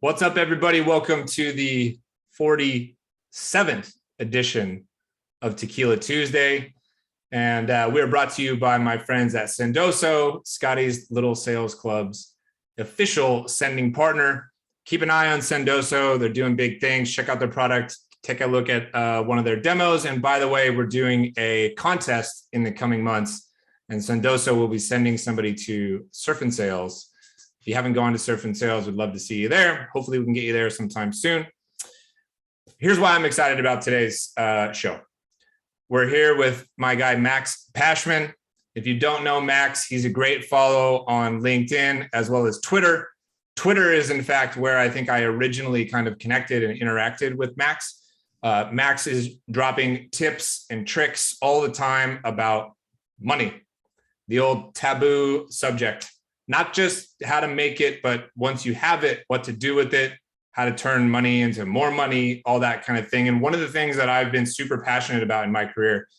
What's up, everybody? Welcome to the 47th edition of Tequila Tuesday. And we are brought to you by my friends at Sendoso, Scotty's Little Sales Club's official sending partner. Keep an eye on Sendoso. They're doing big things. Check out their product. Take a look at one of their demos. And by the way, we're doing a contest in the coming months. And Sendoso will be sending somebody to Surf and Sales. If you haven't gone to Surf and Sales, we'd love to see you there. Hopefully we can get you there sometime soon. Here's why I'm excited about today's show. We're here with my guy, Max Pashman. If you don't know Max, he's a great follow on LinkedIn as well as Twitter. Twitter is, in fact, where I think I originally kind of connected and interacted with Max. Max is dropping tips and tricks all the time about money, the old taboo subject. Not just how to make it, but once you have it, what to do with it, how to turn money into more money, all that kind of thing. And one of the things that I've been super passionate about in my career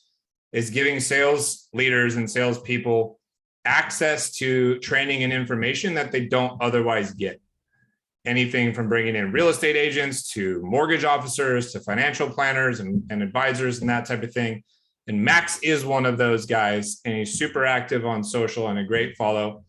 is giving sales leaders and salespeople access to training and information that they don't otherwise get. Anything from bringing in real estate agents to mortgage officers to financial planners and advisors and that type of thing. And Max is one of those guys, and he's super active on social and a great follow.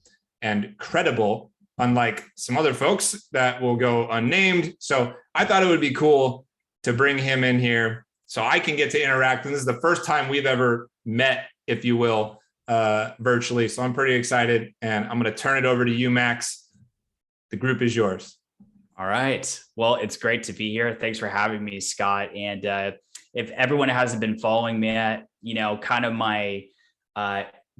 And credible, unlike some other folks that will go unnamed. So I thought it would be cool to bring him in here so I can get to interact. And this is the first time we've ever met, if you will, virtually. So I'm pretty excited, and I'm going to turn it over to you, Max. The group is yours. All right. Well, it's great to be here. Thanks for having me, Scott. And if everyone hasn't been following me, kind of my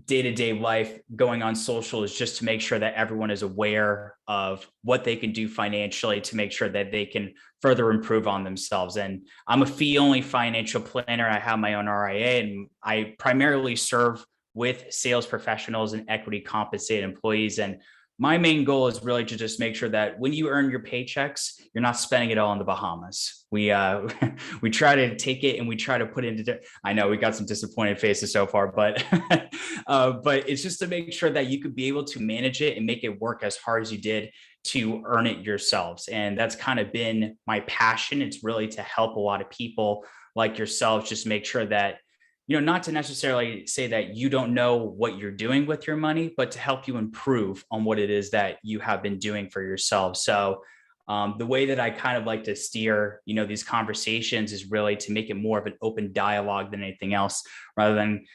day-to-day life going on social is just to make sure that everyone is aware of what they can do financially to make sure that they can further improve on themselves. And I'm a fee-only financial planner. I have my own RIA, and I primarily serve with sales professionals and equity compensated employees. And my main goal is really to just make sure that when you earn your paychecks, you're not spending it all in the Bahamas. We try to take it and we try to put it into, I know we got some disappointed faces so far, but it's just to make sure that you could be able to manage it and make it work as hard as you did to earn it yourselves. And that's kind of been my passion. It's really to help a lot of people like yourselves, just make sure that, not to necessarily say that you don't know what you're doing with your money, but to help you improve on what it is that you have been doing for yourself. So the way that I kind of like to steer, these conversations is really to make it more of an open dialogue than anything else, rather than,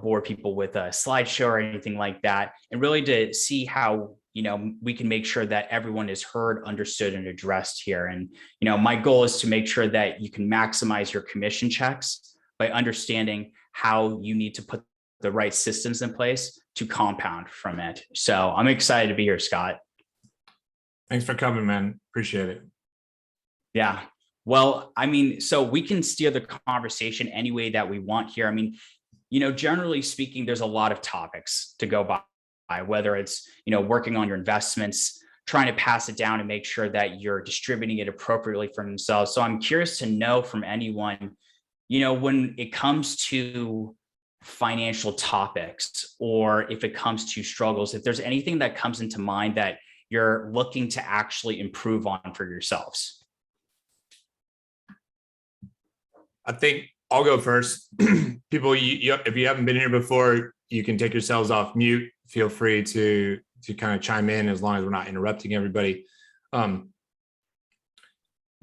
bore people with a slideshow or anything like that. And really to see how, we can make sure that everyone is heard, understood, and addressed here. And, my goal is to make sure that you can maximize your commission checks by understanding how you need to put the right systems in place to compound from it. So I'm excited to be here, Scott. Thanks for coming, man. Appreciate it. Yeah. Well, so we can steer the conversation any way that we want here. Generally speaking, there's a lot of topics to go by, whether it's, working on your investments, trying to pass it down and make sure that you're distributing it appropriately for themselves. So I'm curious to know from anyone, when it comes to financial topics, or if it comes to struggles, if there's anything that comes into mind that you're looking to actually improve on for yourselves. I think I'll go first. People, if you haven't been here before, you can take yourselves off mute. Feel free to kind of chime in as long as we're not interrupting everybody. One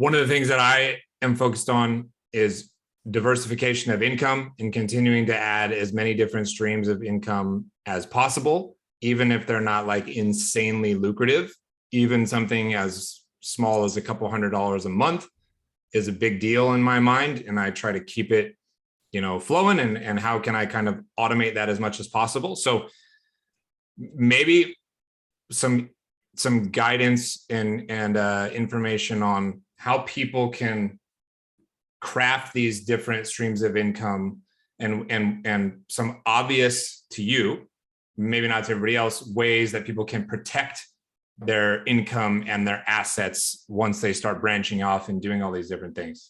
of the things that I am focused on is diversification of income and continuing to add as many different streams of income as possible, even if they're not like insanely lucrative. Even something as small as a couple $100s a month is a big deal in my mind. And I try to keep it, flowing, and how can I kind of automate that as much as possible. So maybe some guidance and information on how people can craft these different streams of income, and some obvious to you, maybe not to everybody else, ways that people can protect their income and their assets once they start branching off and doing all these different things.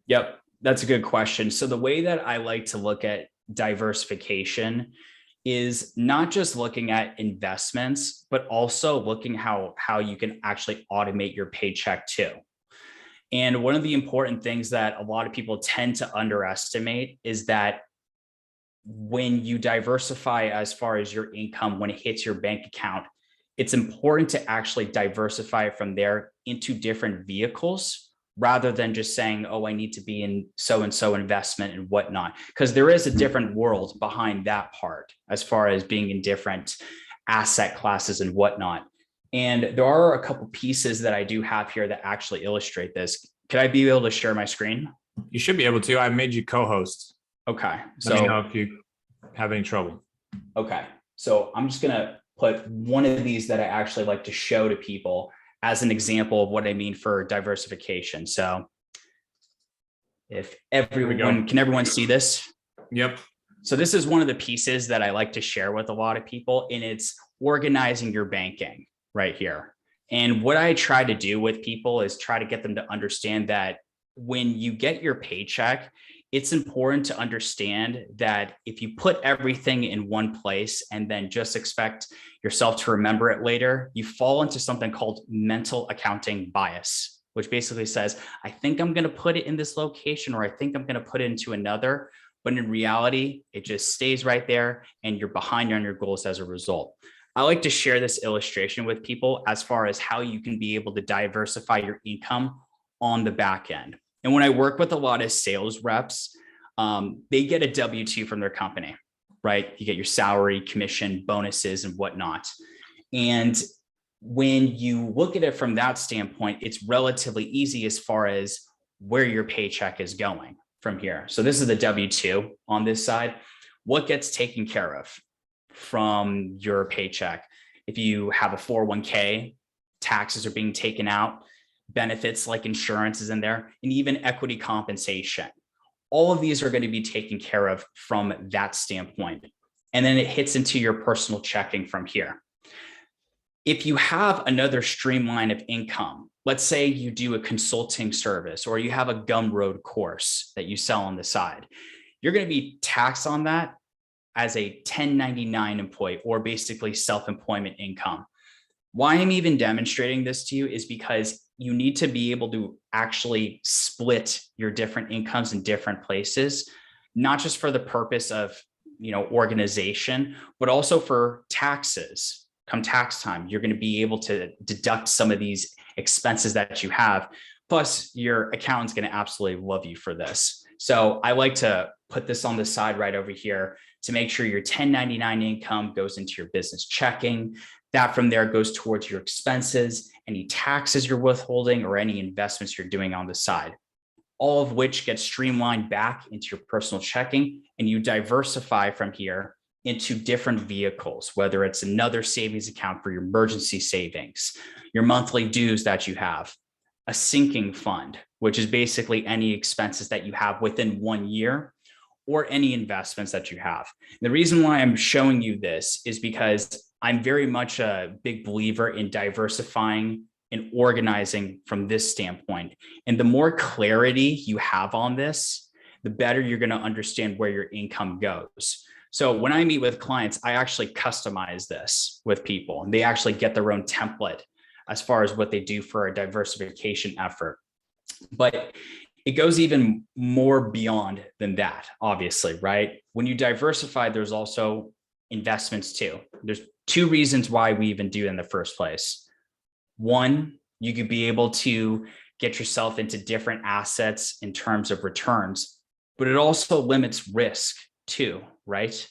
Yep. That's a good question. So the way that I like to look at diversification is not just looking at investments, but also looking how you can actually automate your paycheck too. And one of the important things that a lot of people tend to underestimate is that when you diversify as far as your income, when it hits your bank account, it's important to actually diversify from there into different vehicles rather than just saying, oh, I need to be in so-and-so investment and whatnot, because there is a different world behind that part as far as being in different asset classes and whatnot. And there are a couple pieces that I do have here that actually illustrate this. Could I be able to share my screen? You should be able to. I made you co-host. Okay. So let me know if you have any trouble. Okay. So I'm just going to put one of these that I actually like to show to people as an example of what I mean for diversification. So if everyone, can everyone see this? Yep. So this is one of the pieces that I like to share with a lot of people, and it's organizing your banking right here. And what I try to do with people is try to get them to understand that when you get your paycheck, it's important to understand that if you put everything in one place and then just expect yourself to remember it later, you fall into something called mental accounting bias, which basically says, I think I'm going to put it in this location, or I think I'm going to put it into another. But in reality, it just stays right there and you're behind on your goals as a result. I like to share this illustration with people as far as how you can be able to diversify your income on the back end. And when I work with a lot of sales reps, they get a W-2 from their company, right? You get your salary, commission, bonuses, and whatnot. And when you look at it from that standpoint, it's relatively easy as far as where your paycheck is going from here. So this is the W-2 on this side. What gets taken care of from your paycheck? If you have a 401k, taxes are being taken out, benefits like insurance is in there, and even equity compensation. All of these are going to be taken care of from that standpoint. And then it hits into your personal checking from here. If you have another streamline of income, let's say you do a consulting service or you have a Gumroad course that you sell on the side, you're going to be taxed on that as a 1099 employee, or basically self-employment income. Why I'm even demonstrating this to you is because you need to be able to actually split your different incomes in different places, not just for the purpose of, organization, but also for taxes. Come tax time, you're going to be able to deduct some of these expenses that you have. Plus, your accountant's going to absolutely love you for this. So I like to put this on the side right over here to make sure your 1099 income goes into your business checking. That from there goes towards your expenses, any taxes you're withholding, or any investments you're doing on the side, all of which gets streamlined back into your personal checking, and you diversify from here into different vehicles, whether it's another savings account for your emergency savings, your monthly dues that you have, a sinking fund, which is basically any expenses that you have within 1 year, or any investments that you have. And the reason why I'm showing you this is because I'm very much a big believer in diversifying and organizing from this standpoint. And the more clarity you have on this, the better you're going to understand where your income goes. So when I meet with clients, I actually customize this with people, and they actually get their own template as far as what they do for a diversification effort. But it goes even more beyond than that, obviously, right? When you diversify, there's also investments too. There's two reasons why we even do it in the first place. One, you could be able to get yourself into different assets in terms of returns, but it also limits risk too, right?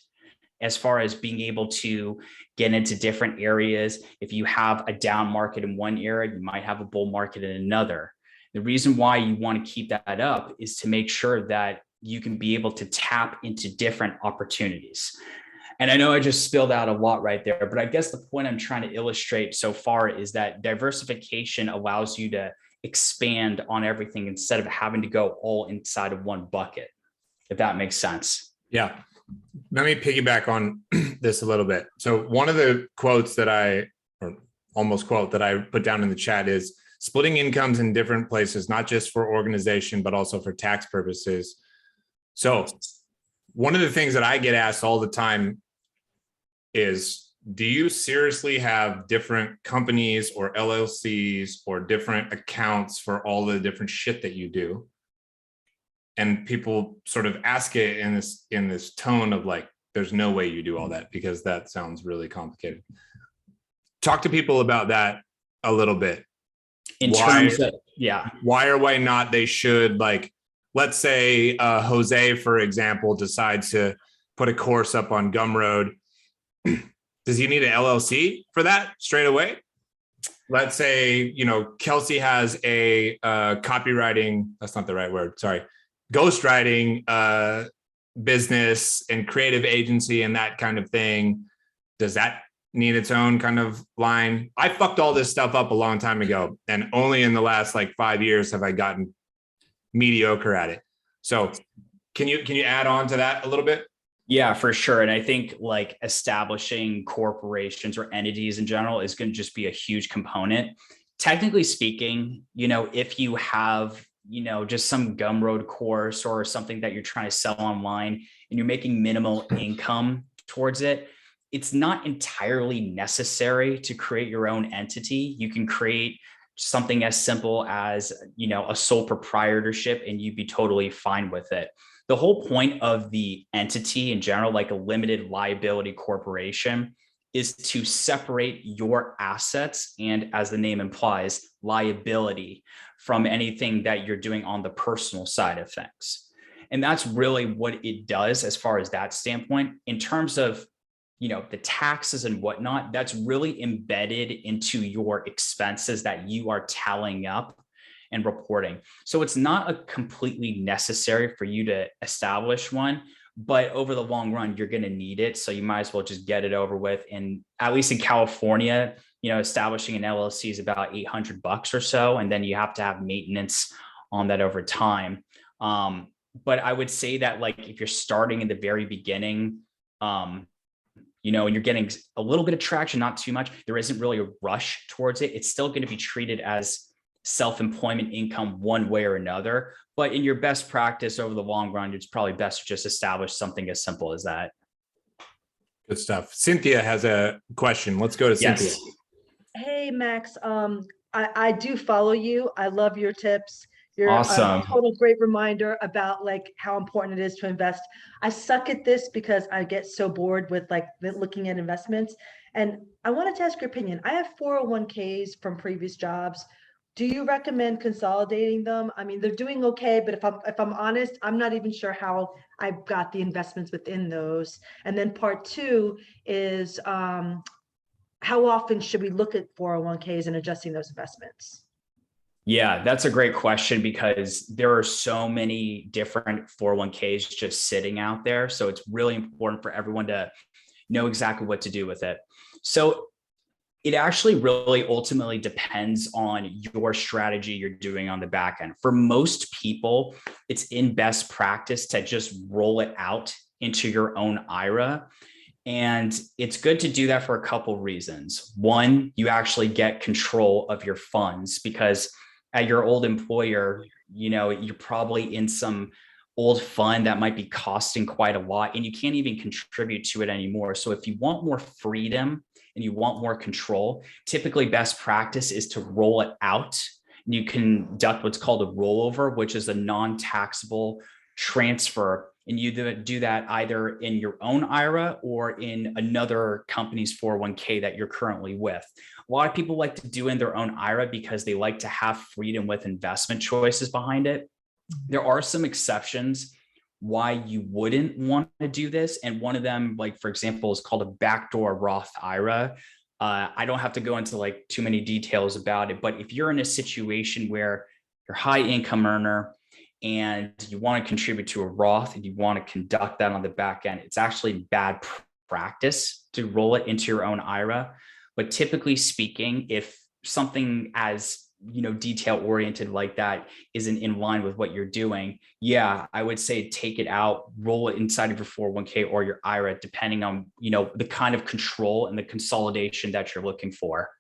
As far as being able to get into different areas. If you have a down market in one area, you might have a bull market in another. The reason why you want to keep that up is to make sure that you can be able to tap into different opportunities. And I know I just spilled out a lot right there, but I guess the point I'm trying to illustrate so far is that diversification allows you to expand on everything instead of having to go all inside of one bucket, if that makes sense. Yeah. Let me piggyback on this a little bit. So one of the quotes that or almost quote that I put down in the chat is splitting incomes in different places, not just for organization, but also for tax purposes. So one of the things that I get asked all the time is, do you seriously have different companies or LLCs or different accounts for all the different shit that you do? And people sort of ask it in this tone of like, there's no way you do all that, because that sounds really complicated. Talk to people about that a little bit. In terms of, why or why not they should, like, let's say Jose, for example, decides to put a course up on Gumroad. Does he need an LLC for that straight away? Let's say, Kelsey has a copywriting, that's not the right word, sorry, ghostwriting business and creative agency and that kind of thing. Does that need its own kind of line? I fucked all this stuff up a long time ago, and only in the last like 5 years have I gotten mediocre at it. So can you add on to that a little bit? Yeah, for sure. And I think like establishing corporations or entities in general is going to just be a huge component. Technically speaking, if you have, just some Gumroad course or something that you're trying to sell online and you're making minimal income towards it, it's not entirely necessary to create your own entity. You can create something as simple as, a sole proprietorship, and you'd be totally fine with it. The whole point of the entity in general, like a limited liability corporation, is to separate your assets and, as the name implies, liability from anything that you're doing on the personal side of things. And that's really what it does as far as that standpoint. In terms of, the taxes and whatnot, that's really embedded into your expenses that you are tallying up and reporting. So it's not a completely necessary for you to establish one, but over the long run, you're going to need it. So you might as well just get it over with. And at least in California, establishing an LLC is about $800 or so. And then you have to have maintenance on that over time. But I would say that, like, if you're starting in the very beginning, and you're getting a little bit of traction, not too much, there isn't really a rush towards it. It's still going to be treated as self-employment income one way or another. But in your best practice over the long run, it's probably best to just establish something as simple as that. Good stuff. Cynthia has a question. Let's go to Cynthia. Yes. Hey, Max. I do follow you. I love your tips. You're awesome. A total great reminder about like how important it is to invest. I suck at this because I get so bored with like looking at investments. And I wanted to ask your opinion. I have 401ks from previous jobs. Do you recommend consolidating them? I mean, they're doing okay, but if I'm honest, I'm not even sure how I've got the investments within those. And then part two is how often should we look at 401ks and adjusting those investments? Yeah, that's a great question, because there are so many different 401ks just sitting out there. So it's really important for everyone to know exactly what to do with it. So it actually really ultimately depends on your strategy you're doing on the back end. For most people, it's in best practice to just roll it out into your own IRA. And it's good to do that for a couple reasons. One, you actually get control of your funds, because at your old employer, you're probably in some old fund that might be costing quite a lot, and you can't even contribute to it anymore. So if you want more freedom and you want more control, typically best practice is to roll it out. You can conduct what's called a rollover, which is a non-taxable transfer. And you do that either in your own IRA or in another company's 401k that you're currently with. A lot of people like to do in their own IRA because they like to have freedom with investment choices behind it. There are some exceptions why you wouldn't want to do this. And one of them, like, for example, is called a backdoor Roth IRA. I don't have to go into like too many details about it, but if you're in a situation where you're a high income earner and you want to contribute to a Roth and you want to conduct that on the back end, it's actually bad practice to roll it into your own IRA. But typically speaking, if something as detail oriented like that isn't in line with what you're doing, yeah, I would say take it out, roll it inside of your 401k or your IRA, depending on the kind of control and the consolidation that you're looking for.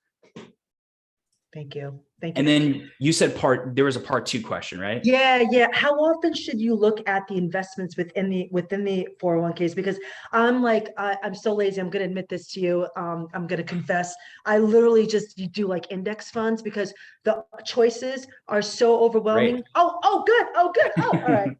Thank you. Thank you. And then you said there was a part 2 question, right? Yeah, yeah. How often should you look at the investments within the 401ks? Because I'm like, I'm so lazy. I'm going to admit this to you. I'm going to confess. I literally just do like index funds because the choices are so overwhelming. Great. Oh, good. Oh, good. Oh, all right.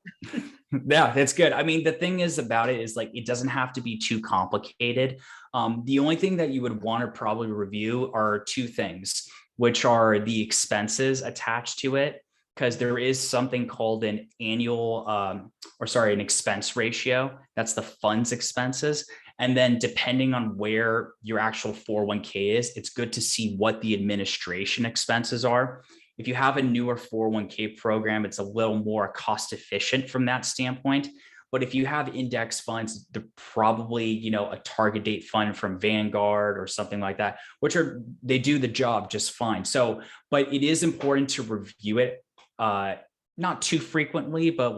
Yeah, that's good. I mean, the thing is about it is like, it doesn't have to be too complicated. The only thing that you would want to probably review are 2 things, which are the expenses attached to it, because there is something called an annual, an expense ratio. That's the fund's expenses. And then depending on where your actual 401k is, it's good to see what the administration expenses are. If you have a newer 401k program, it's a little more cost efficient from that standpoint. But if you have index funds, they're probably, a target date fund from Vanguard or something like that, they do the job just fine. So, but it is important to review it, not too frequently, but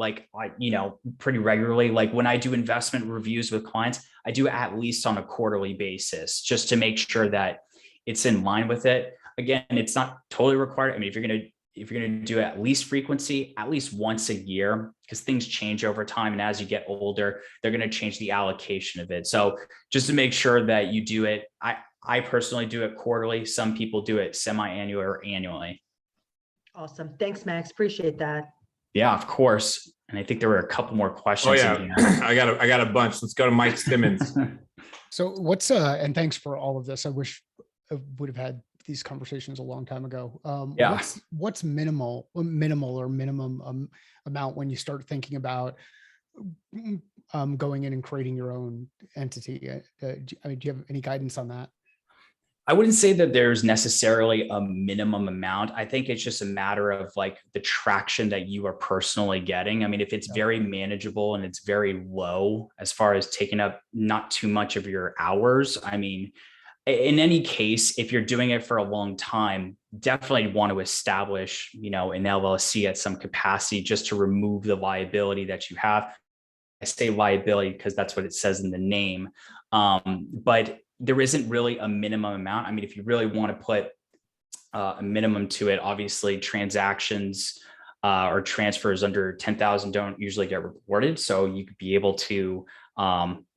pretty regularly. Like when I do investment reviews with clients, I do it at least on a quarterly basis, just to make sure that it's in line with it. Again, it's not totally required. I mean, if you're going to do at least frequency, at least once a year, because things change over time. And as you get older, they're going to change the allocation of it. So just to make sure that you do it, I personally do it quarterly. Some people do it semi-annual or annually. Awesome. Thanks, Max. Appreciate that. Yeah, of course. And I think there were a couple more questions. Oh yeah, I got a bunch. Let's go to Mike Simmons. So and thanks for all of this. I wish I would have had these conversations a long time ago. Yeah. What's minimal or minimum amount when you start thinking about going in and creating your own entity? Do you have any guidance on that? I wouldn't say that there's necessarily a minimum amount. I think it's just a matter of like the traction that you are personally getting. I mean, if it's very manageable and it's very low as far as taking up not too much of your hours, I mean, in any case, if you're doing it for a long time, definitely want to establish, an LLC at some capacity just to remove the liability that you have. I say liability because that's what it says in the name. But there isn't really a minimum amount. I mean, if you really want to put a minimum to it, obviously transactions or transfers under 10,000 don't usually get reported. So you could be able to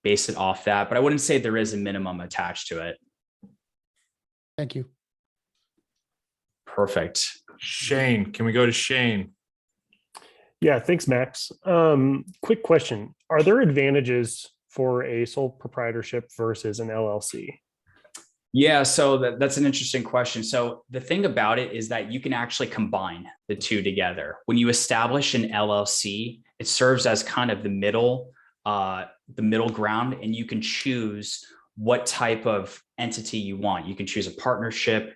base it off that, but I wouldn't say there is a minimum attached to it. Thank you. Perfect. Shane, can we go to Shane? Yeah, thanks, Max. Quick question. Are there advantages for a sole proprietorship versus an LLC? Yeah, so that's an interesting question. So the thing about it is that you can actually combine the two together. When you establish an LLC, it serves as kind of the middle ground, and you can choose what type of entity you want. You can choose a partnership,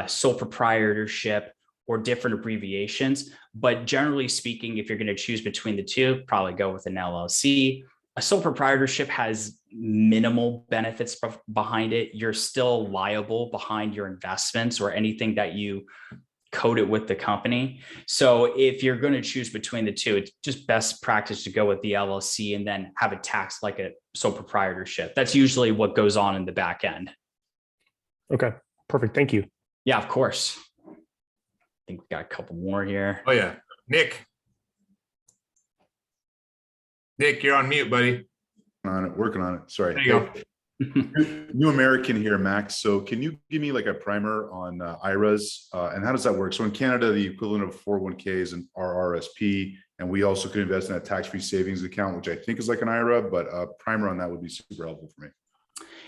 sole proprietorship, or different abbreviations. But generally speaking, if you're going to choose between the two, probably go with an LLC. A sole proprietorship has minimal benefits behind it. You're still liable behind your investments or anything that you code it with the company. So if you're going to choose between the two, it's just best practice to go with the LLC and then have it taxed like a sole proprietorship. That's usually what goes on in the back end. Okay, perfect. Thank you. Yeah, of course. I think we got a couple more here. Oh yeah, Nick, you're on mute, buddy. Working on it. Sorry. There you go. New American here, Max. So can you give me like a primer on IRAs and how does that work? So in Canada, the equivalent of 401k is an RRSP, and we also could invest in a tax-free savings account, which I think is like an IRA, but a primer on that would be super helpful for me.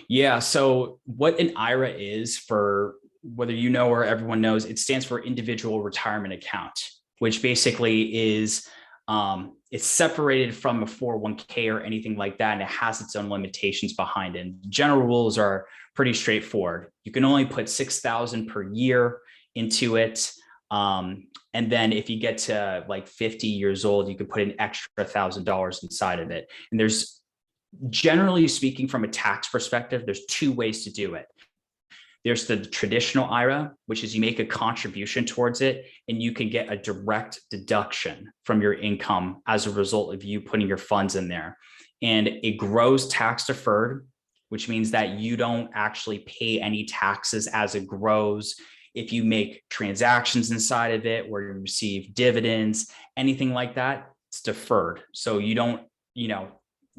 Yeah. So what an IRA is, for whether you know or everyone knows, it stands for individual retirement account, which basically is it's separated from a 401k or anything like that, and it has its own limitations behind it. And general rules are pretty straightforward. You can only put $6,000 per year into it. And then if you get to like 50 years old, you can put an extra $1,000 inside of it. And there's, generally speaking, from a tax perspective, there's two ways to do it. There's the traditional IRA, which is you make a contribution towards it and you can get a direct deduction from your income as a result of you putting your funds in there. And it grows tax deferred, which means that you don't actually pay any taxes as it grows. If you make transactions inside of it where you receive dividends, anything like that, it's deferred. So you don't,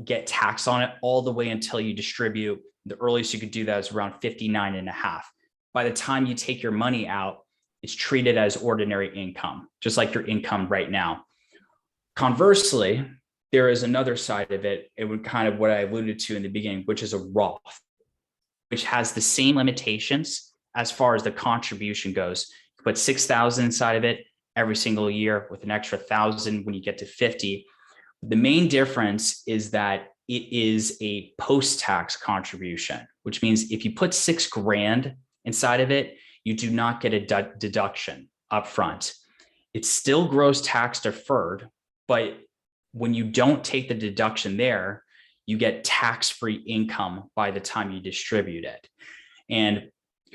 get taxed on it all the way until you distribute. The earliest you could do that is around 59 and a half. By the time you take your money out, it's treated as ordinary income, just like your income right now. Conversely, there is another side of it. It would kind of what I alluded to in the beginning, which is a Roth, which has the same limitations as far as the contribution goes. You put 6,000 inside of it every single year with an extra 1,000 when you get to 50. The main difference is that it is a post-tax contribution, which means if you put $6,000 inside of it, you do not get a deduction up front. It's still gross tax deferred, but when you don't take the deduction there, you get tax-free income by the time you distribute it. And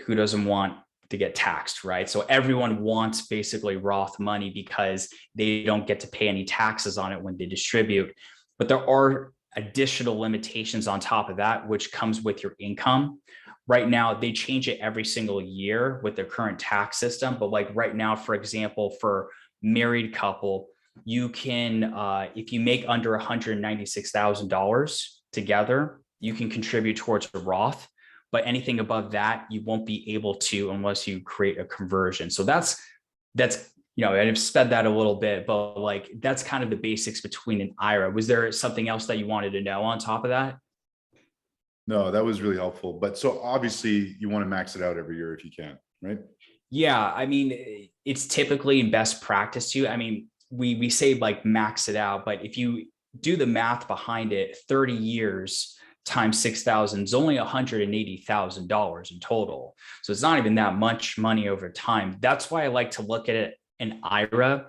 who doesn't want to get taxed, right? So everyone wants basically Roth money because they don't get to pay any taxes on it when they distribute. But there are additional limitations on top of that, which comes with your income. Right now, they change it every single year with their current tax system. But like right now, for example, for married couple, you can, if you make under $196,000 together, you can contribute towards a Roth. But anything above that, you won't be able to unless you create a conversion. So that's I've sped that a little bit, but like that's kind of the basics between an IRA. Was there something else that you wanted to know on top of that? No, that was really helpful. But so obviously you want to max it out every year if you can, right? Yeah, I mean, it's typically in best practice too. I mean, we say like max it out, but if you do the math behind it, 30 years times 6,000 is only $180,000 in total. So it's not even that much money over time. That's why I like to look at it, an IRA,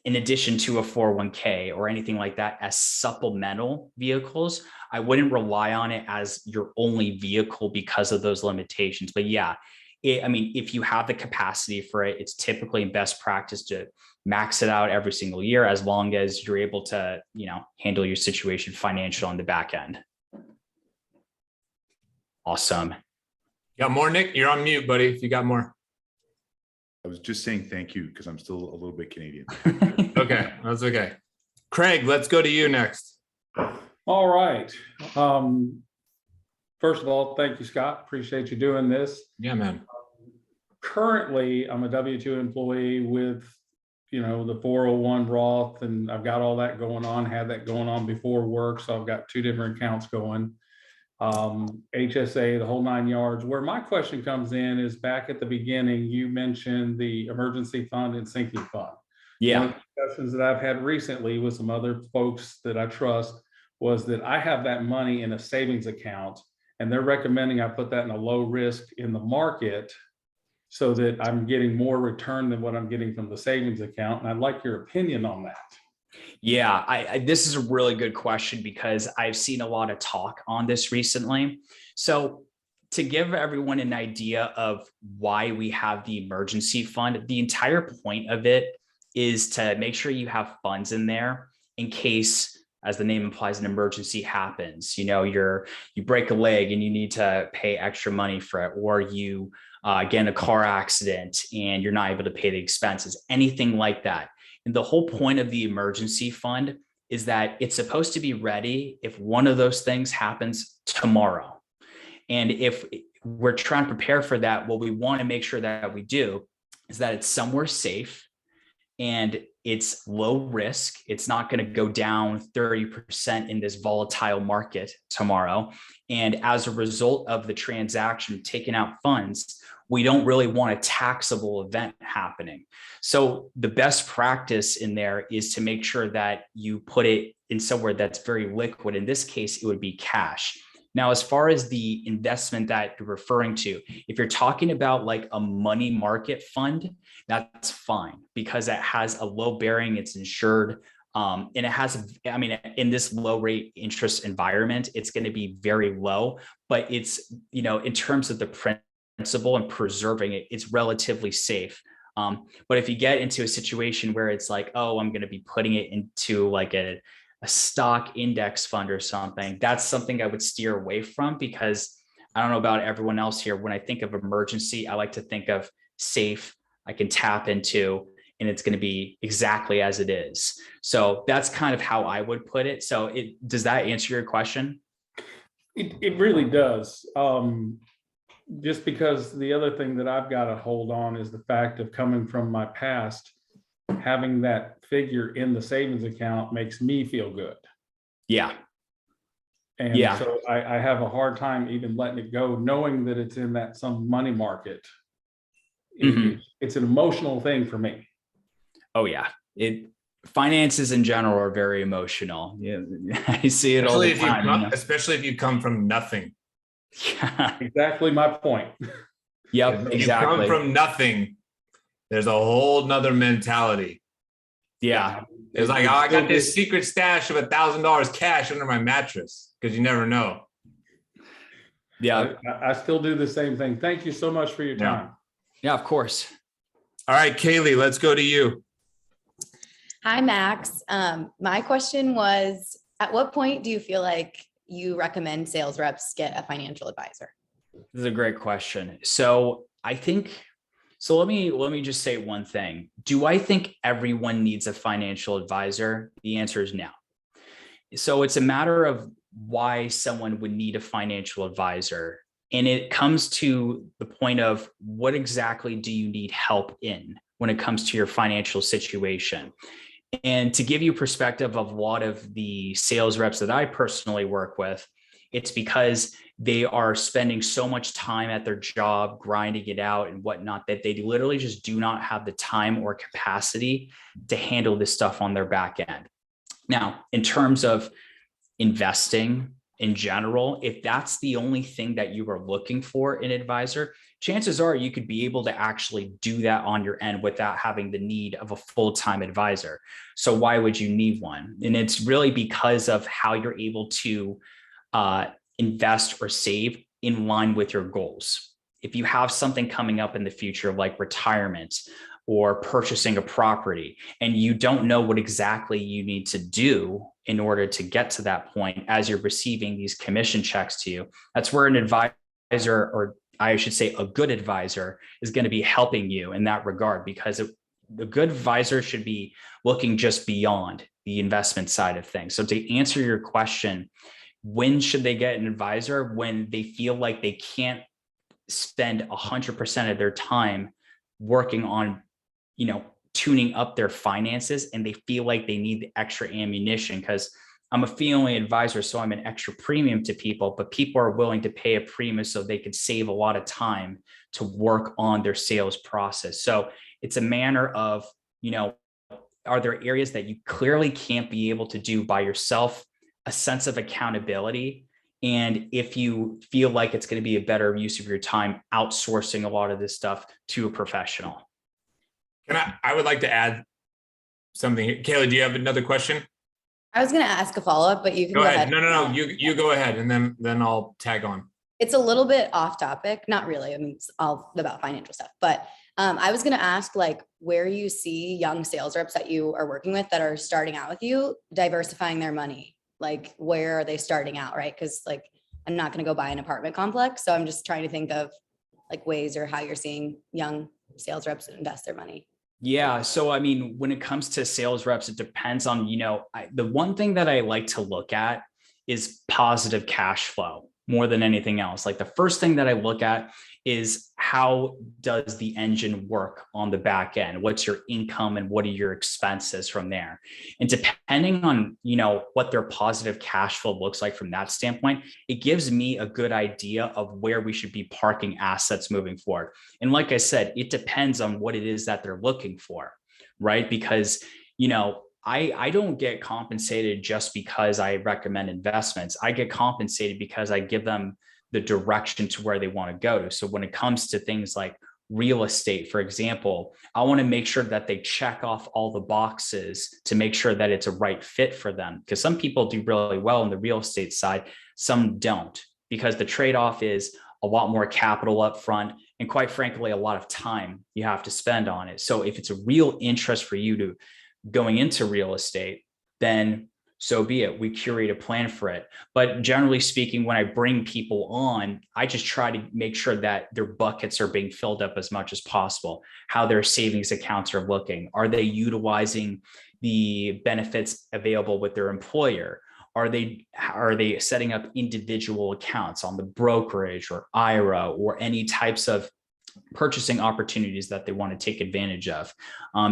in addition to a 401k or anything like that, as supplemental vehicles. I wouldn't rely on it as your only vehicle because of those limitations. But yeah, if you have the capacity for it, it's typically in best practice to max it out every single year, as long as you're able to, handle your situation financial on the back end. Awesome. Got more, Nick? You're on mute, buddy. If you got more. I was just saying thank you because I'm still a little bit Canadian. Okay, that's okay. Craig, let's go to you next. All right. First of all, thank you, Scott. Appreciate you doing this. Yeah, man. Currently, I'm a W-2 employee with, the 401 Roth, and I've got all that going on, had that going on before work. So I've got two different accounts going. HSA, the whole 9 yards. Where my question comes in is back at the beginning, you mentioned the emergency fund and sinking fund. Yeah. One of the discussions that I've had recently with some other folks that I trust was that I have that money in a savings account, and they're recommending I put that in a low risk in the market so that I'm getting more return than what I'm getting from the savings account. And I'd like your opinion on that. Yeah, this is a really good question because I've seen a lot of talk on this recently. So to give everyone an idea of why we have the emergency fund, the entire point of it is to make sure you have funds in there in case, as the name implies, an emergency happens. You break a leg and you need to pay extra money for it, or you get in a car accident and you're not able to pay the expenses, anything like that. And the whole point of the emergency fund is that it's supposed to be ready if one of those things happens tomorrow. And if we're trying to prepare for that, what we want to make sure that we do is that it's somewhere safe and it's low risk. It's not going to go down 30% in this volatile market tomorrow. And as a result of the transaction taking out funds, we don't really want a taxable event happening. So the best practice in there is to make sure that you put it in somewhere that's very liquid. In this case, it would be cash. Now, as far as the investment that you're referring to, if you're talking about like a money market fund, that's fine because it has a low bearing, it's insured. And it has, in this low rate interest environment, it's going to be very low, but it's, in terms of the principle and preserving it, it's relatively safe. But if you get into a situation where it's like, oh, I'm going to be putting it into like a stock index fund or something, that's something I would steer away from because I don't know about everyone else here. When I think of emergency, I like to think of safe, I can tap into, and it's going to be exactly as it is. So that's kind of how I would put it. So does that answer your question? It really does. Just because the other thing that I've got to hold on is the fact of coming from my past, having that figure in the savings account makes me feel good. Yeah. And so I have a hard time even letting it go, knowing that it's in that some money market. It's an emotional thing for me. Oh yeah. Finances in general are very emotional. Yeah. I see it all the time. Especially if you come from nothing. Yeah. Exactly my point. Yep, If exactly. you come from nothing, there's a whole nother mentality. Yeah. It's like, oh, I got this secret stash of $1,000 cash under my mattress, because you never know. Yeah. I still do the same thing. Thank you so much for your time. Yeah, of course. All right, Kaylee, let's go to you. Hi, Max. My question was, at what point do you feel like you recommend sales reps get a financial advisor? This is a great question. So let me just say one thing. Do I think everyone needs a financial advisor? The answer is no. So it's a matter of why someone would need a financial advisor. And it comes to the point of what exactly do you need help in when it comes to your financial situation? And to give you perspective of a lot of the sales reps that I personally work with, it's because they are spending so much time at their job, grinding it out and whatnot, that they literally just do not have the time or capacity to handle this stuff on their back end. Now, in terms of investing in general, if that's the only thing that you are looking for in an advisor, chances are you could be able to actually do that on your end without having the need of a full-time advisor. So why would you need one? And it's really because of how you're able to invest or save in line with your goals. If you have something coming up in the future, like retirement or purchasing a property, and you don't know what exactly you need to do in order to get to that point as you're receiving these commission checks to you, that's where an advisor, or I should say a good advisor, is going to be helping you in that regard, because the good advisor should be looking just beyond the investment side of things. So to answer your question, when should they get an advisor? When they feel like they can't spend 100% of their time working on, tuning up their finances, and they feel like they need the extra ammunition. Because I'm a fee-only advisor, so I'm an extra premium to people, but people are willing to pay a premium so they could save a lot of time to work on their sales process. So it's a manner of, are there areas that you clearly can't be able to do by yourself, a sense of accountability, and if you feel like it's going to be a better use of your time, outsourcing a lot of this stuff to a professional. I would like to add something. Kaylee, do you have another question? I was going to ask a follow-up, but you can go ahead. No. You go ahead, and then I'll tag on. It's a little bit off topic. Not really. I mean, it's all about financial stuff, but I was going to ask, like, where you see young sales reps that you are working with that are starting out with you, diversifying their money. Like, where are they starting out, right? Because, like, I'm not going to go buy an apartment complex. So I'm just trying to think of, like, ways or how you're seeing young sales reps invest their money. Yeah. So, I mean, when it comes to sales reps, it depends on, the one thing that I like to look at is positive cash flow more than anything else. Like, the first thing that I look at is, how does the engine work on the back end? What's your income and what are your expenses from there? And depending on, what their positive cash flow looks like from that standpoint, it gives me a good idea of where we should be parking assets moving forward. And like I said, it depends on what it is that they're looking for, right? Because, I don't get compensated just because I recommend investments. I get compensated because I give them the direction to where they want to go to. So when it comes to things like real estate, for example, I want to make sure that they check off all the boxes to make sure that it's a right fit for them. Because some people do really well on the real estate side, some don't, because the trade-off is a lot more capital up front, and quite frankly, a lot of time you have to spend on it. So if it's a real interest for you to going into real estate, then so be it. We curate a plan for it. But generally speaking, when I bring people on, I just try to make sure that their buckets are being filled up as much as possible, how their savings accounts are looking. Are they utilizing the benefits available with their employer? Are they setting up individual accounts on the brokerage or IRA or any types of purchasing opportunities that they want to take advantage of?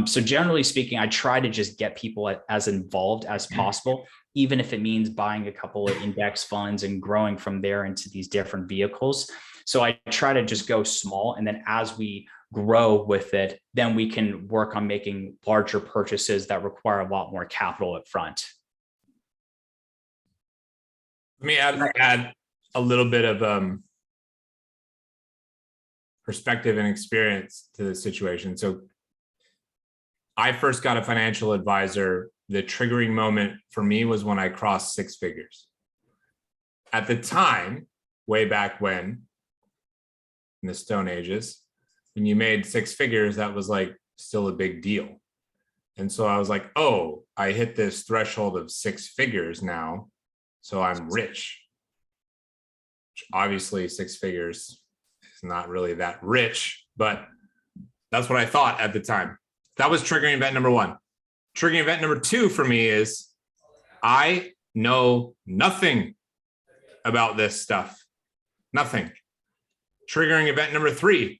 So generally speaking, I try to just get people as involved as possible, even if it means buying a couple of index funds and growing from there into these different vehicles. So I try to just go small, and then as we grow with it, then we can work on making larger purchases that require a lot more capital up front. Let me add a little bit of perspective and experience to the situation. So I first got a financial advisor. The triggering moment for me was when I crossed 6 figures. At the time, way back when, in the Stone Ages, when you made 6 figures, that was like still a big deal. And so I was like, oh, I hit this threshold of 6 figures now, so I'm rich. Which obviously 6 figures is not really that rich, but that's what I thought at the time. That was triggering event number 1. Triggering event number 2 for me is I know nothing about this stuff. Nothing. Triggering event number 3,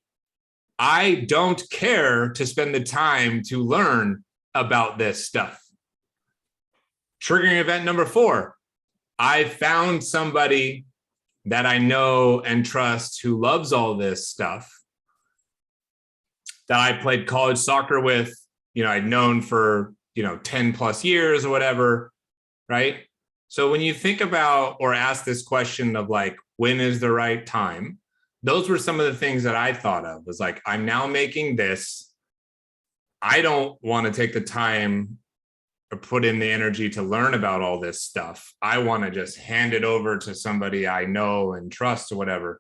I don't care to spend the time to learn about this stuff. Triggering event number 4, I found somebody that I know and trust who loves all this stuff that I played college soccer with, I'd known for, 10 plus years or whatever, right? So when you think about or ask this question of like, when is the right time? Those were some of the things that I thought of, was like, I'm now making this. I don't want to take the time or put in the energy to learn about all this stuff. I want to just hand it over to somebody I know and trust or whatever.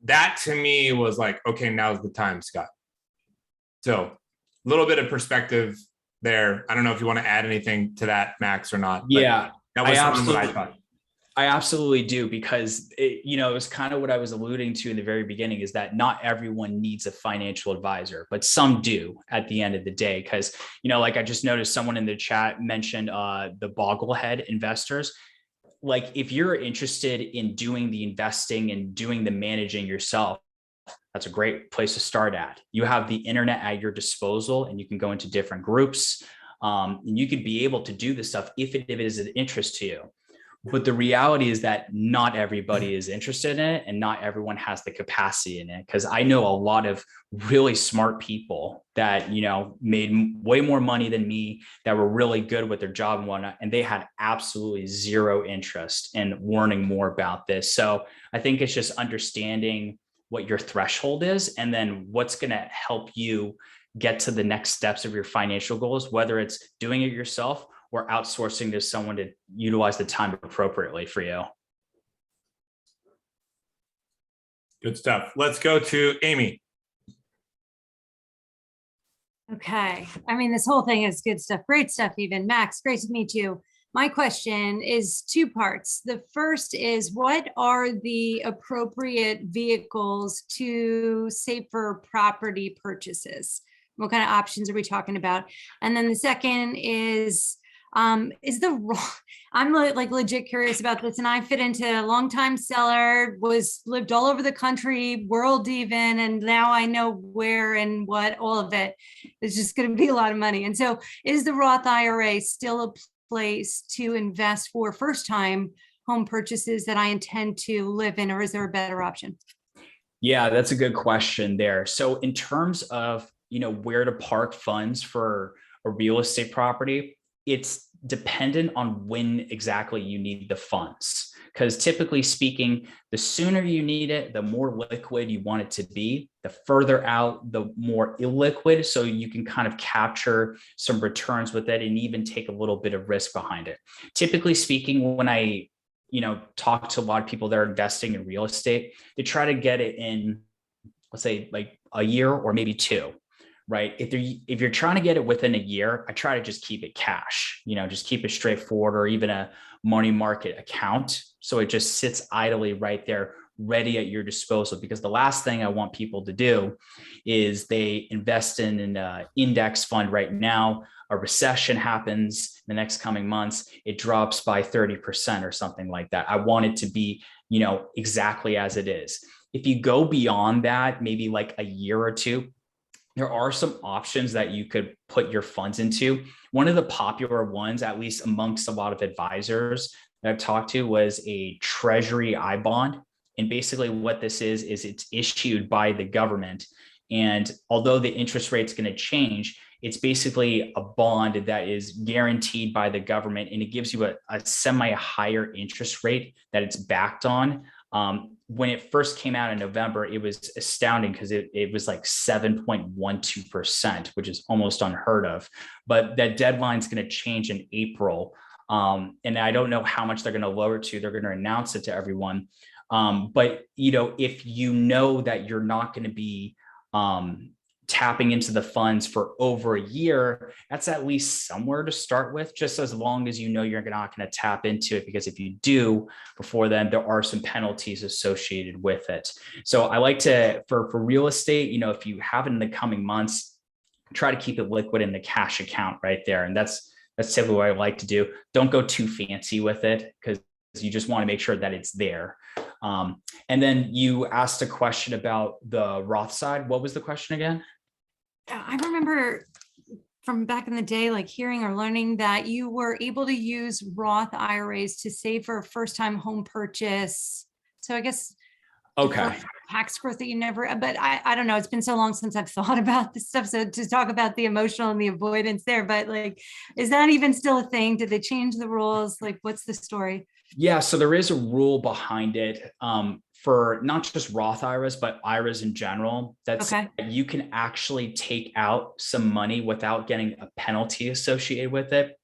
That to me was like, okay, now's the time, Scott. So a little bit of perspective there. I don't know if you want to add anything to that, Max, or not. Yeah, that was something that I thought. I absolutely do, because it was kind of what I was alluding to in the very beginning, is that not everyone needs a financial advisor, but some do at the end of the day. Because, like I just noticed someone in the chat mentioned the bogglehead investors. Like if you're interested in doing the investing and doing the managing yourself, that's a great place to start at. You have the internet at your disposal, and you can go into different groups, and you could be able to do this stuff if it is of interest to you. But the reality is that not everybody is interested in it, and not everyone has the capacity in it. Because I know a lot of really smart people that, made way more money than me, that were really good with their job and whatnot, and they had absolutely zero interest in learning more about this. So I think it's just understanding what your threshold is, and then what's going to help you get to the next steps of your financial goals, whether it's doing it yourself or outsourcing to someone to utilize the time appropriately for you. Good stuff. Let's go to Amy. Okay. I mean, this whole thing is good stuff. Great stuff, even. Max, great to meet you. My question is 2 parts. The first is, what are the appropriate vehicles to save for property purchases? What kind of options are we talking about? And then the second is I'm like legit curious about this, and I fit into a longtime seller, lived all over the country, world even, and now I know where and what, all of it is just going to be a lot of money. And so is the Roth IRA still a place to invest for first time home purchases that I intend to live in, or is there a better option? Yeah, that's a good question there. So in terms of, where to park funds for a real estate property, it's dependent on when exactly you need the funds. Because typically speaking, the sooner you need it, the more liquid you want it to be. The further out, the more illiquid. So you can kind of capture some returns with it and even take a little bit of risk behind it. Typically speaking, when I talk to a lot of people that are investing in real estate, they try to get it in, let's say, like a year or maybe 2. right? If you're trying to get it within a year, I try to just keep it cash, just keep it straightforward, or even a money market account. So it just sits idly right there, ready at your disposal. Because the last thing I want people to do is they invest in an index fund right now. A recession happens in the next coming months, it drops by 30% or something like that. I want it to be, exactly as it is. If you go beyond that, maybe like a year or two, there are some options that you could put your funds into. One of the popular ones, at least amongst a lot of advisors that I've talked to, was a treasury I bond. And basically what this is it's issued by the government. And although the interest rate's going to change, it's basically a bond that is guaranteed by the government, and it gives you a semi higher interest rate that it's backed on. When it first came out in November, it was astounding because it was like 7.12%, which is almost unheard of. But that deadline is going to change in April. And I don't know how much they're going to lower it to. They're going to announce it to everyone. But if you know that you're not going to be tapping into the funds for over a year, that's at least somewhere to start with, just as long as you're not going to tap into it, because if you do before then, there are some penalties associated with it. So I like to, for real estate, if you have it in the coming months, try to keep it liquid in the cash account right there. And that's typically what I like to do. Don't go too fancy with it, because you just want to make sure that it's there. And then you asked a question about the Roth side. What was the question again? I remember from back in the day, like hearing or learning that you were able to use Roth IRAs to save for a first-time home purchase. So I guess okay, tax growth that you never, but I don't know. It's been so long since I've thought about this stuff. So to talk about the emotional and the avoidance there, but like, is that even still a thing? Did they change the rules? Like, what's the story? Yeah, so there is a rule behind it for not just Roth IRAs, but IRAs in general. That's Okay. You can actually take out some money without getting a penalty associated with it.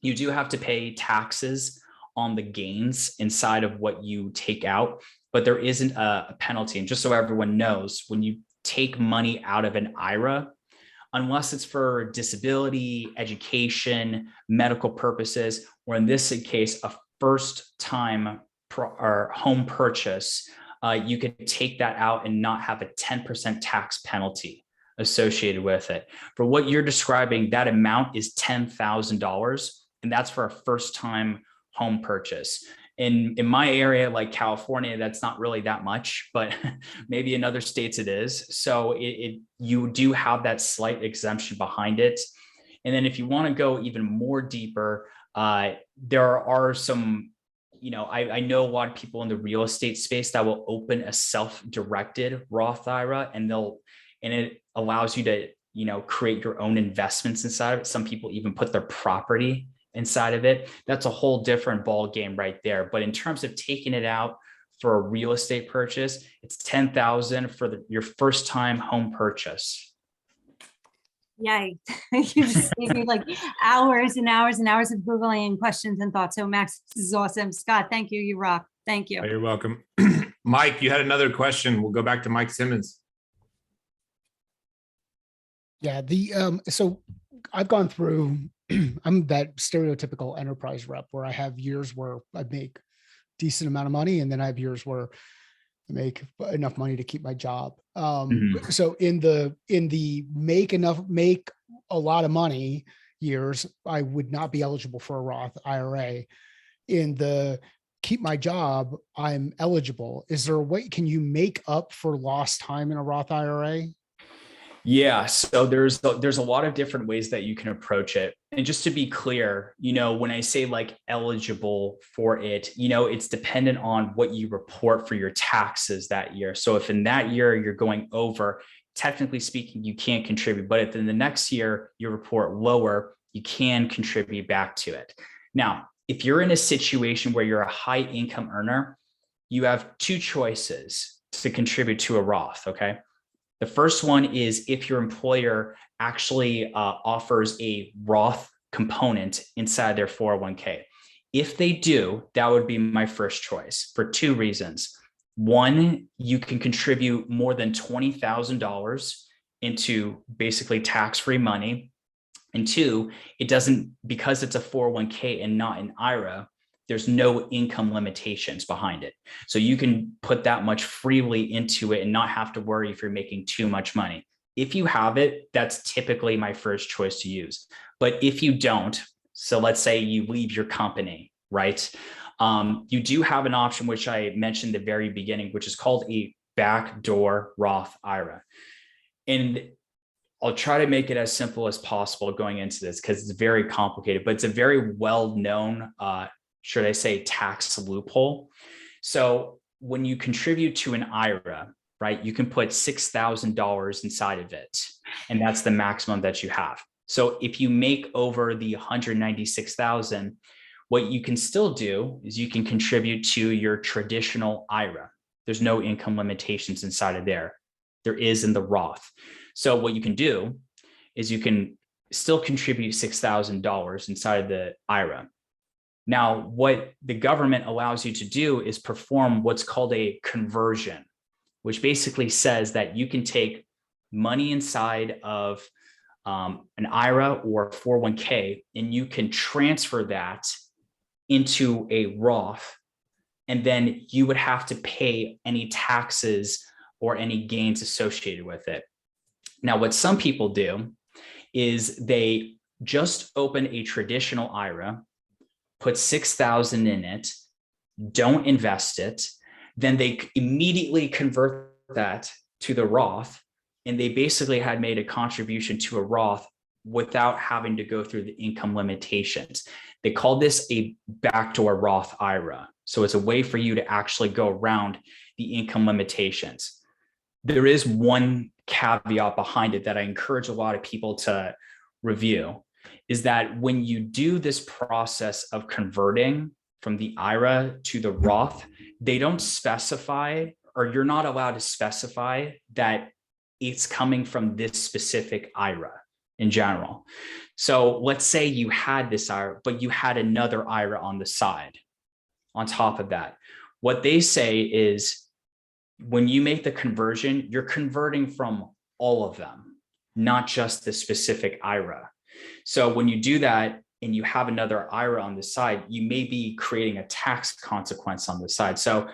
You do have to pay taxes on the gains inside of what you take out, but there isn't a penalty. And just so everyone knows, when you take money out of an IRA, unless it's for disability, education, medical purposes, or in this case, a first time or home purchase, you could take that out and not have a 10% tax penalty associated with it. For what you're describing, that amount is $10,000, and that's for a first time home purchase. In my area, like California, that's not really that much, but maybe in other states it is. So you do have that slight exemption behind it. And then if you want to go even more deeper, there are some, I know a lot of people in the real estate space that will open a self-directed Roth IRA, and it allows you to, create your own investments inside of it. Some people even put their property inside of it. That's a whole different ball game right there. But in terms of taking it out for a real estate purchase, it's $10,000 for your first time home purchase. Yay. You just gave me like hours and hours and hours of Googling and questions and thoughts. So Max, this is awesome. Scott, thank you. You rock. Thank you. Oh, you're welcome. Mike, you had another question. We'll go back to Mike Simmons. Yeah, so I've gone through, I'm that stereotypical enterprise rep where I have years where I make decent amount of money, and then I have years where I make enough money to keep my job. So in the make a lot of money years, I would not be eligible for a Roth IRA. In the keep my job, I'm eligible. Is there a way, can you make up for lost time in a Roth IRA? Yeah, so there's a lot of different ways that you can approach it. And just to be clear, when I say like eligible for it, it's dependent on what you report for your taxes that year. So if in that year you're going over, technically speaking, you can't contribute, but if in the next year you report lower, you can contribute back to it. Now, if you're in a situation where you're a high income earner, you have two choices to contribute to a Roth, okay? The first one is if your employer actually offers a Roth component inside their 401k. If they do, that would be my first choice for two reasons. One, you can contribute more than $20,000 into basically tax-free money. And two, it doesn't, because it's a 401k and not an IRA, there's no income limitations behind it. So you can put that much freely into it and not have to worry if you're making too much money. If you have it, that's typically my first choice to use. But if you don't, so let's say you leave your company, right? You do have an option, which I mentioned at the very beginning, which is called a backdoor Roth IRA. And I'll try to make it as simple as possible going into this because it's very complicated, but it's a very well-known, should I say, tax loophole. So when you contribute to an IRA, right, you can put $6,000 inside of it, and that's the maximum that you have. So if you make over the 196,000, what you can still do is you can contribute to your traditional IRA. There's no income limitations inside of there. There is in the Roth. So what you can do is you can still contribute $6,000 inside of the IRA. Now, what the government allows you to do is perform what's called a conversion, which basically says that you can take money inside of an IRA or 401k, and you can transfer that into a Roth, and then you would have to pay any taxes or any gains associated with it. Now, what some people do is they just open a traditional IRA, put 6,000 in it, don't invest it, then they immediately convert that to the Roth, and they basically had made a contribution to a Roth without having to go through the income limitations. They call this a backdoor Roth IRA. So it's a way for you to actually go around the income limitations. There is one caveat behind it that I encourage a lot of people to review, is that when you do this process of converting from the IRA to the Roth, they don't specify, or you're not allowed to specify that it's coming from this specific IRA in general. So let's say you had this IRA, but you had another IRA on the side on top of that. What they say is, when you make the conversion, you're converting from all of them, not just the specific IRA. So when you do that and you have another IRA on the side, you may be creating a tax consequence on the side. So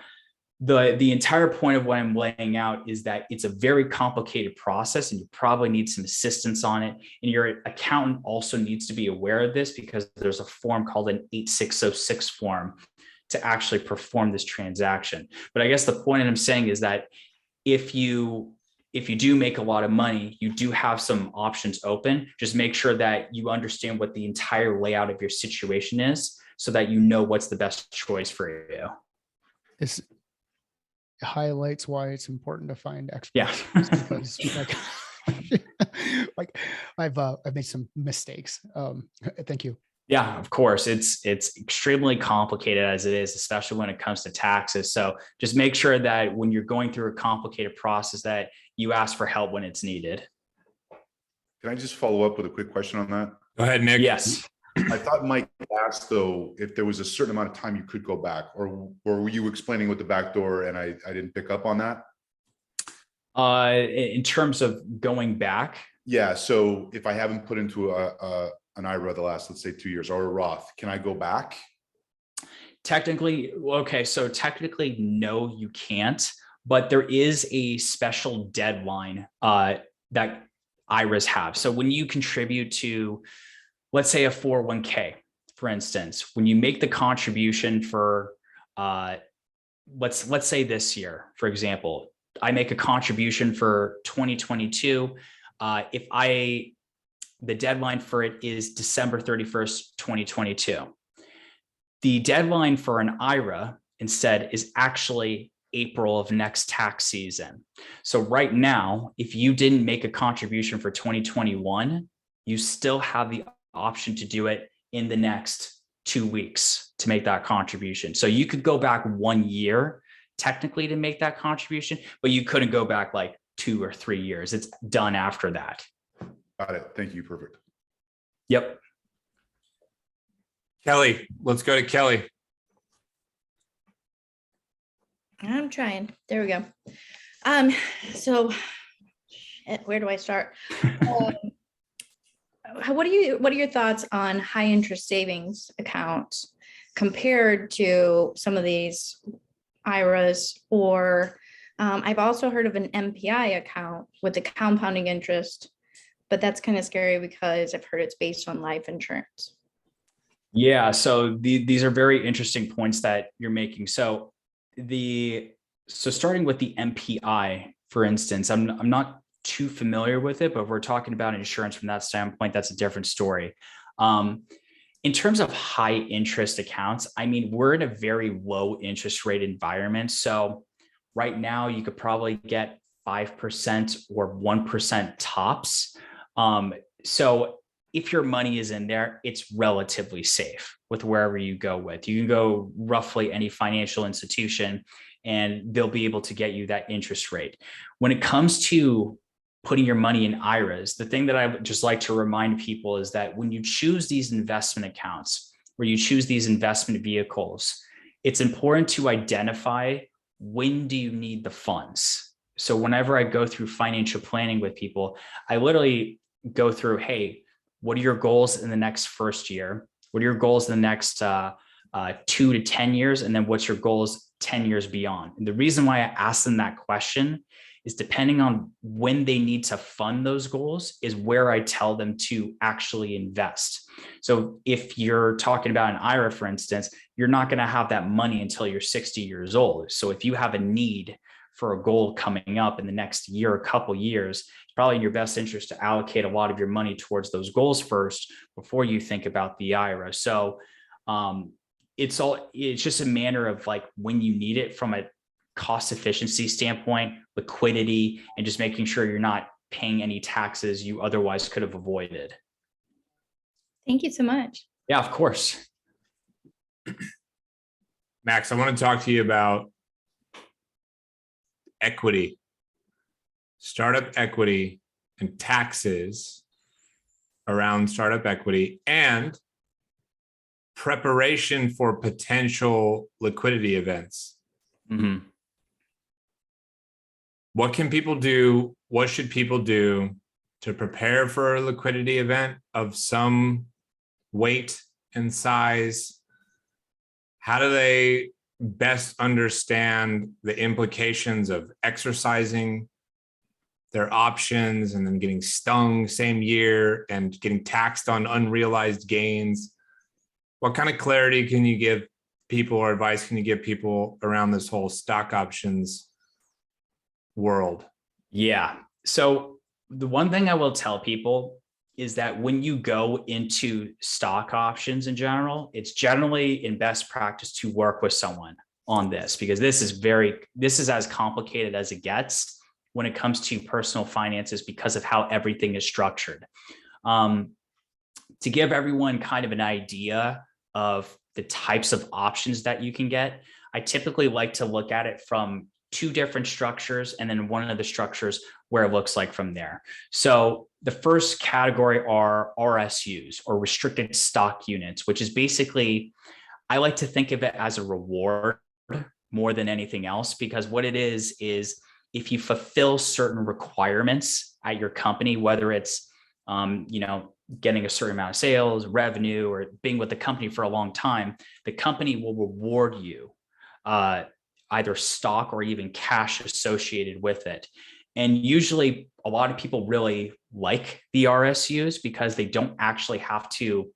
the entire point of what I'm laying out is that it's a very complicated process, and you probably need some assistance on it. And your accountant also needs to be aware of this, because there's a form called an 8606 form to actually perform this transaction. But I guess the point that I'm saying is that if you do make a lot of money, you do have some options open. Just make sure that you understand what the entire layout of your situation is, so that you know what's the best choice for you. This highlights why it's important to find experts. Yeah. Because like I've made some mistakes. Thank you. Yeah, of course. It's extremely complicated as it is, especially when it comes to taxes. So just make sure that when you're going through a complicated process, that you ask for help when it's needed. Can I just follow up with a quick question on that? Go ahead, Nick. Yes. I thought Mike asked, though, if there was a certain amount of time you could go back, or were you explaining with the back door and I didn't pick up on that? In terms of going back? Yeah. So if I haven't put into an IRA the last, let's say 2 years, or a Roth, can I go back? Technically, okay. So technically, no, you can't, but there is a special deadline that IRAs have. So when you contribute to, let's say, a 401k, for instance, when you make the contribution for, let's say this year, for example, I make a contribution for 2022. The deadline for it is December 31st, 2022. The deadline for an IRA instead is actually April of next tax season. So right now, if you didn't make a contribution for 2021, you still have the option to do it in the next 2 weeks to make that contribution. So you could go back 1 year technically to make that contribution, but you couldn't go back like 2 or 3 years. It's done after that. Got it. Thank you. Perfect. Yep. Kelly, let's go to Kelly. I'm trying. There we go. So Where do I start? What are your thoughts on high interest savings accounts compared to some of these IRAs? Or I've also heard of an MPI account with the compounding interest, but that's kind of scary because I've heard it's based on life insurance. Yeah, so these are very interesting points that you're making. So starting with the MPI, for instance, I'm not too familiar with it, but if we're talking about insurance from that standpoint, that's a different story. In terms of high interest accounts, I mean, we're in a very low interest rate environment. So right now you could probably get 5% or 1% tops. So if your money is in there, it's relatively safe with wherever you go with. You can go roughly any financial institution and they'll be able to get you that interest rate. When it comes to putting your money in IRAs, the thing that I would just like to remind people is that when you choose these investment accounts, where you choose these investment vehicles, it's important to identify when do you need the funds. So whenever I go through financial planning with people, I literally go through, hey, what are your goals in the next first year? What are your goals in the next 2 to 10 years? And then what's your goals 10 years beyond? And the reason why I ask them that question is depending on when they need to fund those goals is where I tell them to actually invest. So if you're talking about an IRA, for instance, you're not going to have that money until you're 60 years old. So if you have a need for a goal coming up in the next year, a couple years, it's probably in your best interest to allocate a lot of your money towards those goals first before you think about the IRA. So it's just a matter of like when you need it from a cost efficiency standpoint, liquidity, and just making sure you're not paying any taxes you otherwise could have avoided. Thank you so much. Yeah, of course. Max, I want to talk to you about equity, startup equity, and taxes around startup equity and preparation for potential liquidity events. Mm-hmm. What can people do? What should people do to prepare for a liquidity event of some weight and size? How do they best understand the implications of exercising their options and then getting stung same year and getting taxed on unrealized gains? What kind of clarity can you give people or advice can you give people around this whole stock options world? Yeah. So the one thing I will tell people is that when you go into stock options in general, it's generally in best practice to work with someone on this, because this is as complicated as it gets when it comes to personal finances because of how everything is structured. To give everyone kind of an idea of the types of options that you can get, I typically like to look at it from 2 different structures and then one of the structures where it looks like from there. So the first category are RSUs, or restricted stock units, which is basically, I like to think of it as a reward more than anything else, because what it is if you fulfill certain requirements at your company, whether it's getting a certain amount of sales, revenue, or being with the company for a long time, the company will reward you either stock or even cash associated with it. And usually a lot of people really like the RSUs because they don't actually have to,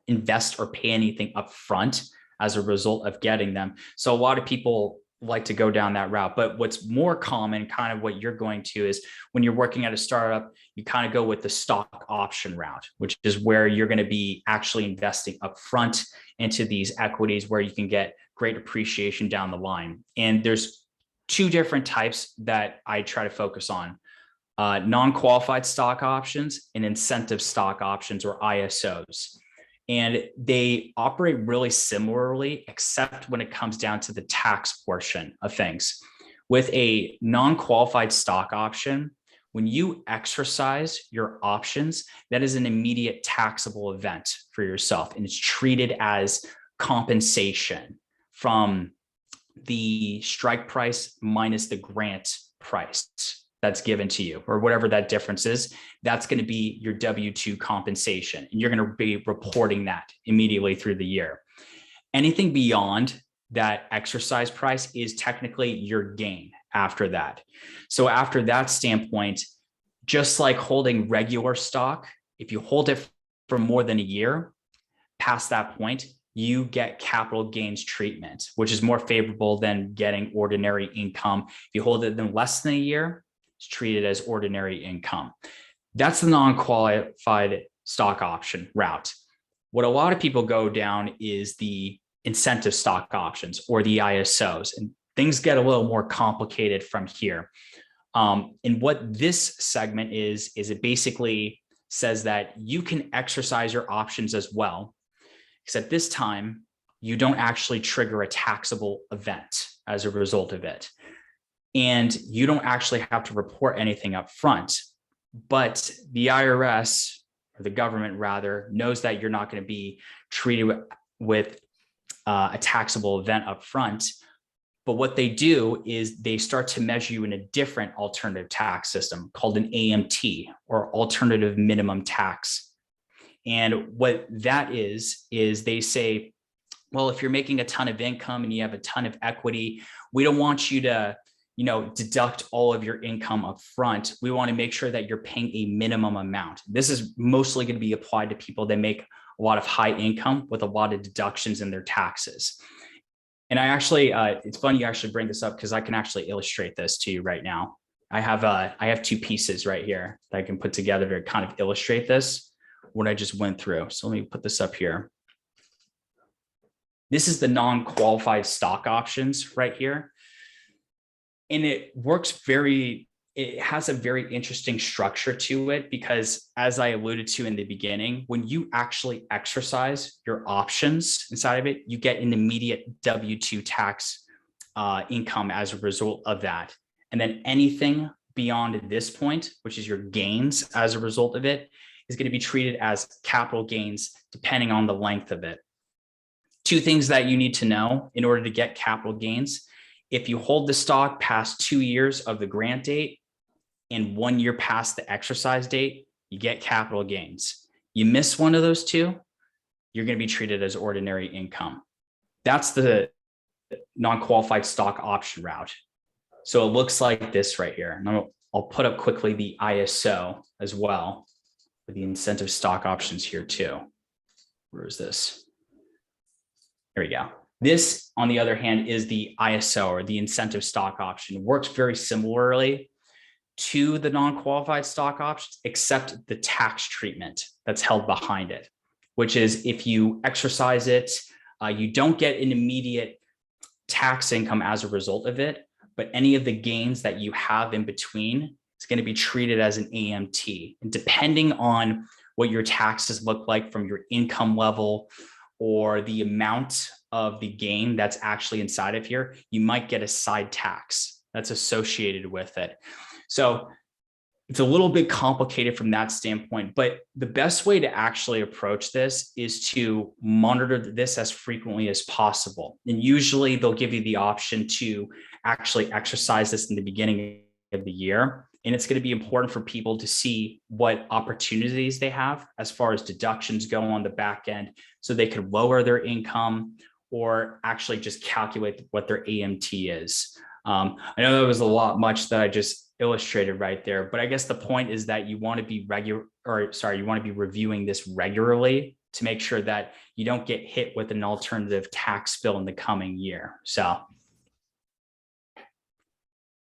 invest or pay anything up front as a result of getting them. So a lot of people like to go down that route. But what's more common, kind of what you're going to, is when you're working at a startup, you kind of go with the stock option route, which is where you're going to be actually investing upfront into these equities where you can get great appreciation down the line. And there's 2 different types that I try to focus on: non-qualified stock options and incentive stock options, or ISOs. And they operate really similarly, except when it comes down to the tax portion of things. With a non-qualified stock option, when you exercise your options, that is an immediate taxable event for yourself, and it's treated as compensation from the strike price minus the grant price. that's given to you, or whatever that difference is, that's going to be your W-2 compensation. And you're going to be reporting that immediately through the year. Anything beyond that exercise price is technically your gain after that. So after that standpoint, just like holding regular stock, if you hold it for more than a year, past that point, you get capital gains treatment, which is more favorable than getting ordinary income. If you hold it in less than a year, it's treated as ordinary income. That's the non-qualified stock option route. What a lot of people go down is the incentive stock options, or the ISOs, and things get a little more complicated from here. And what this segment is it basically says that you can exercise your options as well, except this time you don't actually trigger a taxable event as a result of it. And you don't actually have to report anything up front, but the IRS, or the government rather, knows that you're not going to be treated with a taxable event up front. But what they do is they start to measure you in a different alternative tax system called an AMT, or alternative minimum tax. And what that is they say, well, if you're making a ton of income and you have a ton of equity, we don't want you to, deduct all of your income up front. We want to make sure that you're paying a minimum amount. This is mostly going to be applied to people that make a lot of high income with a lot of deductions in their taxes. And I actually, it's funny you actually bring this up, because I can actually illustrate this to you right now. I have two pieces right here that I can put together to kind of illustrate this, what I just went through. So let me put this up here. This is the non-qualified stock options right here. And it has a very interesting structure to it, because as I alluded to in the beginning, when you actually exercise your options inside of it, you get an immediate W-2 tax income as a result of that. And then anything beyond this point, which is your gains as a result of it, is going to be treated as capital gains depending on the length of it. Two things that you need to know in order to get capital gains: if you hold the stock past 2 years of the grant date and 1 year past the exercise date, you get capital gains. You miss one of those two, you're going to be treated as ordinary income. That's the non-qualified stock option route. So it looks like this right here. And I'll put up quickly the ISO as well, with the incentive stock options here too. Where is this? Here we go. This, on the other hand, is the ISO, or the incentive stock option. It works very similarly to the non-qualified stock options, except the tax treatment that's held behind it, which is if you exercise it, you don't get an immediate tax income as a result of it, but any of the gains that you have in between is going to be treated as an AMT. And depending on what your taxes look like from your income level, or the amount of the gain that's actually inside of here, you might get a side tax that's associated with it. So it's a little bit complicated from that standpoint, but the best way to actually approach this is to monitor this as frequently as possible. And usually they'll give you the option to actually exercise this in the beginning of the year. And it's going to be important for people to see what opportunities they have as far as deductions go on the back end, so they could lower their income or actually just calculate what their AMT is. I know that was a lot much that I just illustrated right there, but I guess the point is that you want to be you want to be reviewing this regularly to make sure that you don't get hit with an alternative tax bill in the coming year. So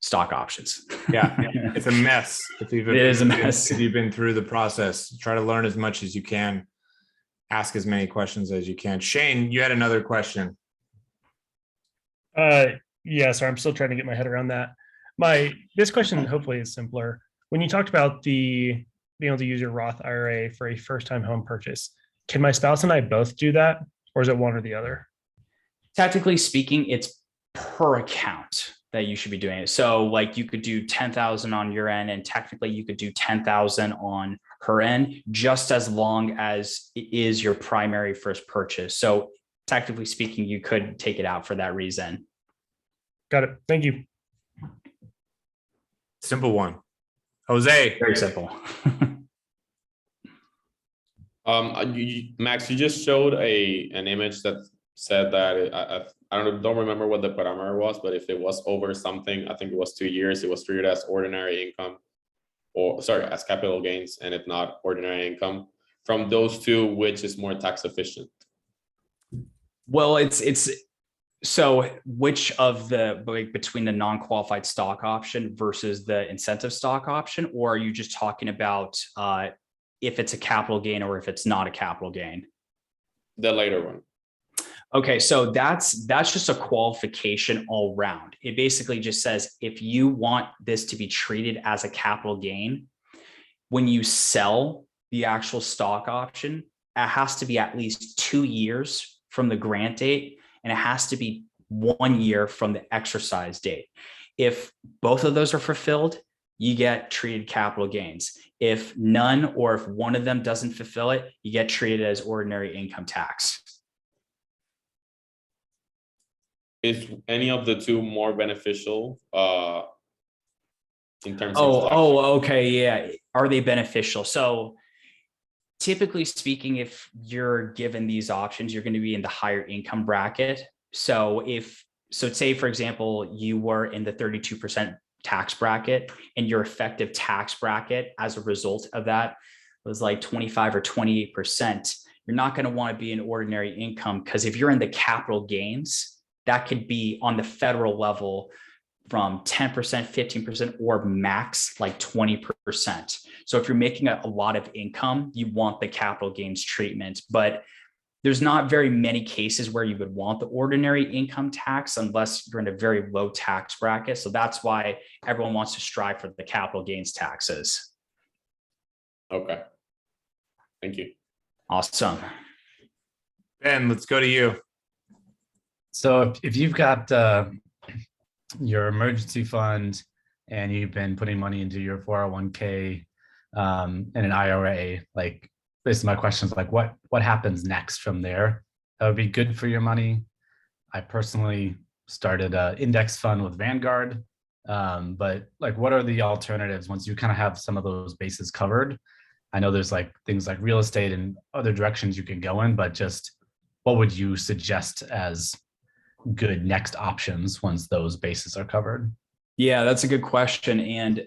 stock options. Yeah, it's a mess. It is a mess. If you've been through the process, try to learn as much as you can, ask as many questions as you can. Shane, you had another question. Yeah, sorry, I'm still trying to get my head around that. This question hopefully is simpler. When you talked about being able to use your Roth IRA for a first-time home purchase, can my spouse and I both do that, or is it one or the other? Technically speaking, it's per account that you should be doing it. So like you could do 10,000 on your end, and technically you could do 10,000 on her end, just as long as it is your primary first purchase. So technically speaking, you could take it out for that reason. Got it. Thank you. Simple one. Jose. Very simple. Max, you just showed an image that said that I don't remember what the parameter was, but if it was over something, I think it was 2 years, it was treated as ordinary income, or sorry, as capital gains, and if not ordinary income. From those two, which is more tax efficient? Well, it's so which of the like, between the non-qualified stock option versus the incentive stock option, or are you just talking about if it's a capital gain or if it's not a capital gain? The later one. Okay, so that's just a qualification all round. It basically just says if you want this to be treated as a capital gain, when you sell the actual stock option, it has to be at least 2 years from the grant date, and it has to be 1 year from the exercise date. If both of those are fulfilled, you get treated capital gains. If none, or if one of them doesn't fulfill it, you get treated as ordinary income tax. Is any of the two more beneficial in terms of Okay, yeah. Are they beneficial? So typically speaking, if you're given these options, you're going to be in the higher income bracket. So say, for example, you were in the 32% tax bracket and your effective tax bracket as a result of that was like 25 or 28%, you're not going to want to be in ordinary income, because if you're in the capital gains, that could be on the federal level from 10%, 15%, or max like 20%. So if you're making a lot of income, you want the capital gains treatment, but there's not very many cases where you would want the ordinary income tax unless you're in a very low tax bracket. So that's why everyone wants to strive for the capital gains taxes. Okay. Thank you. Awesome. Ben, let's go to you. So if you've got your emergency fund and you've been putting money into your 401k and an IRA, like basically my question is like, what happens next from there? That would be good for your money. I personally started an index fund with Vanguard, but like, what are the alternatives once you kind of have some of those bases covered? I know there's like things like real estate and other directions you can go in, but just what would you suggest as good next options once those bases are covered? Yeah, that's a good question. And,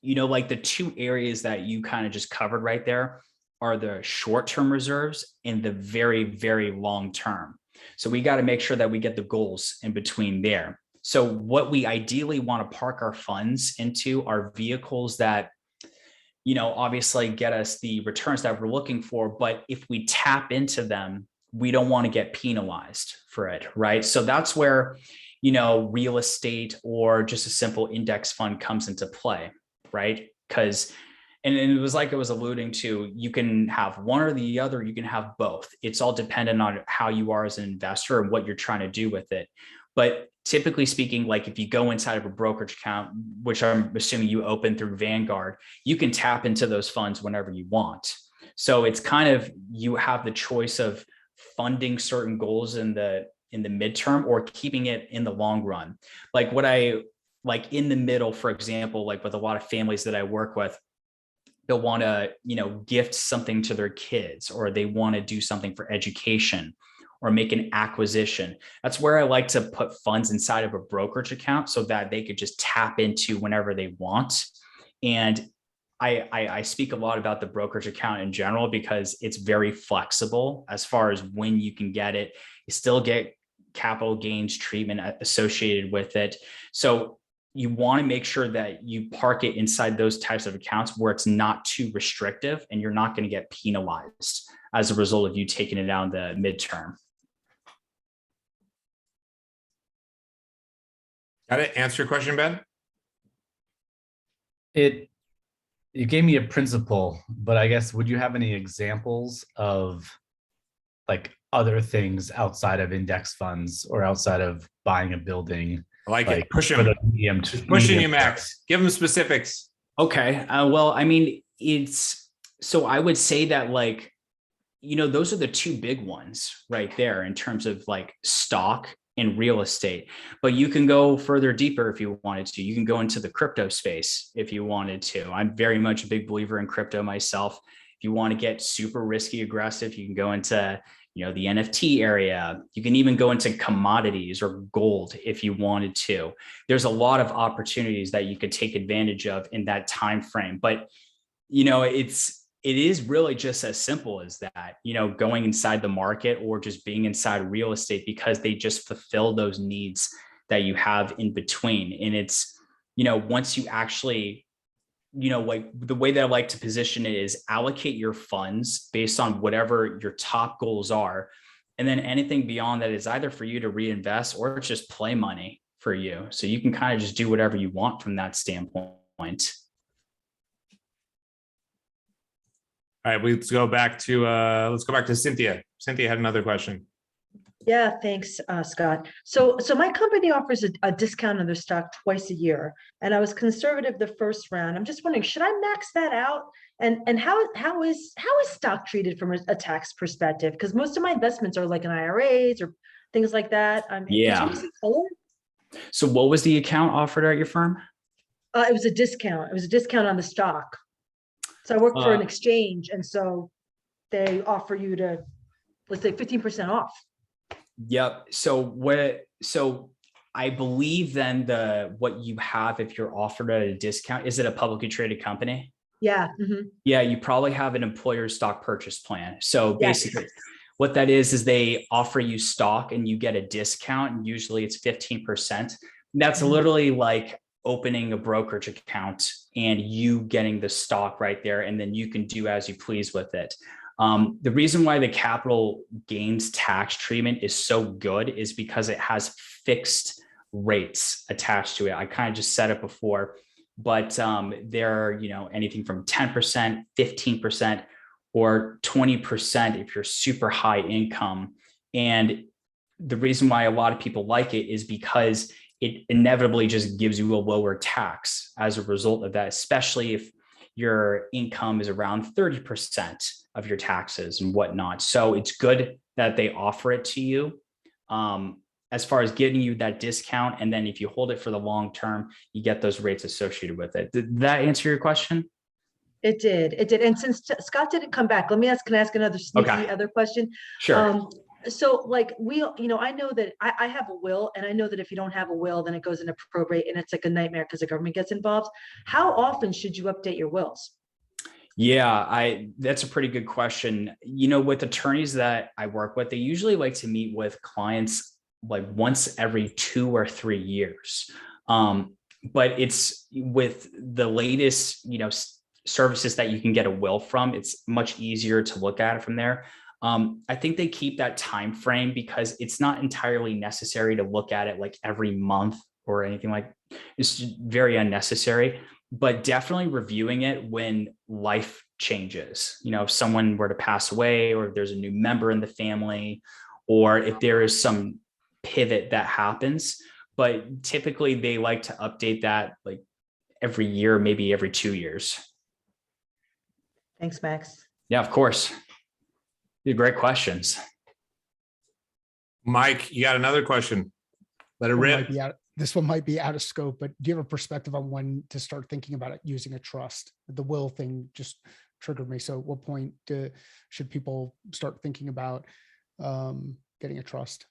like the two areas that you kind of just covered right there are the short-term reserves and the very, very long-term. So we got to make sure that we get the goals in between there. So what we ideally want to park our funds into are vehicles that, obviously get us the returns that we're looking for. But if we tap into them, we don't want to get penalized for it, right? So that's where, real estate or just a simple index fund comes into play, right? Because, and it was like I was alluding to, you can have one or the other, you can have both. It's all dependent on how you are as an investor and what you're trying to do with it. But typically speaking, like if you go inside of a brokerage account, which I'm assuming you open through Vanguard, you can tap into those funds whenever you want. So it's kind of, you have the choice of funding certain goals in the midterm or keeping it in the long run. Like what I like in the middle, for example, like with a lot of families that I work with, they'll want to, gift something to their kids, or they want to do something for education or make an acquisition. That's where I like to put funds inside of a brokerage account so that they could just tap into whenever they want. And I speak a lot about the brokerage account in general because it's very flexible as far as when you can get it. You still get capital gains treatment associated with it. So you want to make sure that you park it inside those types of accounts where it's not too restrictive and you're not going to get penalized as a result of you taking it down the midterm. Got it? Answer your question, Ben? You gave me a principle, but I guess, would you have any examples of like other things outside of index funds or outside of buying a building? I like it. Push him. Pushing you, Max. Give them specifics. Okay. Well, I mean, so I would say that like, those are the two big ones right there in terms of like stock in real estate. But you can go further deeper if you wanted to. You can go into the crypto space if you wanted to. I'm very much a big believer in crypto myself. If you want to get super risky aggressive, you can go into, the NFT area. You can even go into commodities or gold if you wanted to. There's a lot of opportunities that you could take advantage of in that time frame. But it is really just as simple as that, going inside the market or just being inside real estate, because they just fulfill those needs that you have in between. And it's, once you actually, like the way that I like to position it is allocate your funds based on whatever your top goals are. And then anything beyond that is either for you to reinvest or it's just play money for you. So you can kind of just do whatever you want from that standpoint. All right, let's go back to Cynthia. Cynthia had another question. Yeah, thanks, Scott. So my company offers a discount on their stock twice a year, and I was conservative the first round. I'm just wondering, should I max that out? And how is stock treated from a tax perspective? Because most of my investments are like in IRAs or things like that. Yeah. So what was the account offered at your firm? It was a discount. It was a discount on the stock. So I work for an exchange, and so they offer you to, let's say, 15% off. Yep. So I believe then what you have, if you're offered at a discount, is it a publicly traded company? Yeah. Yeah, you probably have an employer stock purchase plan. So basically what that is they offer you stock and you get a discount, and usually it's 15%. That's literally like opening a brokerage account and you getting the stock right there, and then you can do as you please with it. The reason why the capital gains tax treatment is so good is because it has fixed rates attached to it. I kind of just said it before, but they're, anything from 10%, 15%, or 20% if you're super high income. And the reason why a lot of people like it is because it inevitably just gives you a lower tax as a result of that, especially if your income is around 30% of your taxes and whatnot. So it's good that they offer it to you as far as giving you that discount. And then if you hold it for the long term, you get those rates associated with it. Did that answer your question? It did. And since Scott didn't come back, can I ask another sneaky other question? Sure. So like I know that I have a will, and I know that if you don't have a will, then it goes into probate, and it's like a nightmare because the government gets involved. How often should you update your wills? Yeah, that's a pretty good question. With attorneys that I work with, they usually like to meet with clients like once every 2 or 3 years. But it's with the latest, services that you can get a will from, it's much easier to look at it from there. I think they keep that time frame because it's not entirely necessary to look at it like every month or anything like. It's very unnecessary, but definitely reviewing it when life changes. If someone were to pass away, or if there's a new member in the family, or if there is some pivot that happens. But typically they like to update that like every year, maybe every 2 years. Thanks, Max. Yeah, of course. Great questions. Mike, you got another question? Let it rip. This one might be out of scope, but do you have a perspective on when to start thinking about it using a trust? The will thing just triggered me. So at what point should people start thinking about getting a trust?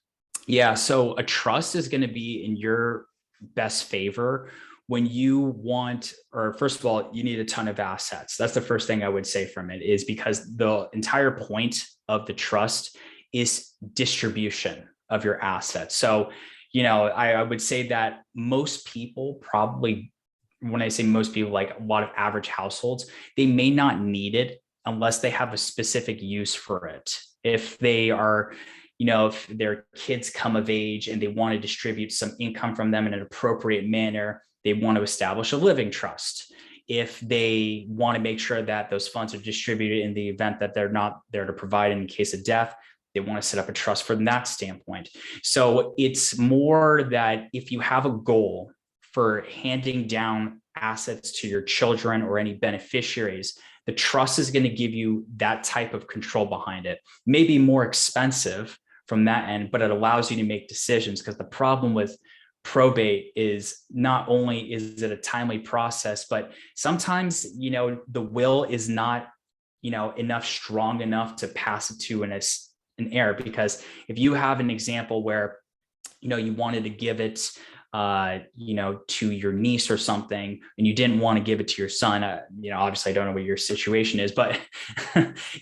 Yeah, so a trust is going to be in your best favor when you want, or first of all, you need a ton of assets. That's the first thing I would say from it, is because the entire point of the trust is distribution of your assets. So, I would say that most people probably, when I say most people, like a lot of average households, they may not need it unless they have a specific use for it. If they are, if their kids come of age and they want to distribute some income from them in an appropriate manner, they want to establish a living trust. If they want to make sure that those funds are distributed in the event that they're not there to provide in case of death, they want to set up a trust from that standpoint. So it's more that if you have a goal for handing down assets to your children or any beneficiaries, the trust is going to give you that type of control behind it. Maybe more expensive from that end, but it allows you to make decisions, because the problem with probate is not only is it a timely process, but sometimes, the will is not, strong enough to pass it to an heir. Because if you have an example where, you wanted to give it, to your niece or something, and you didn't want to give it to your son, obviously I don't know what your situation is, but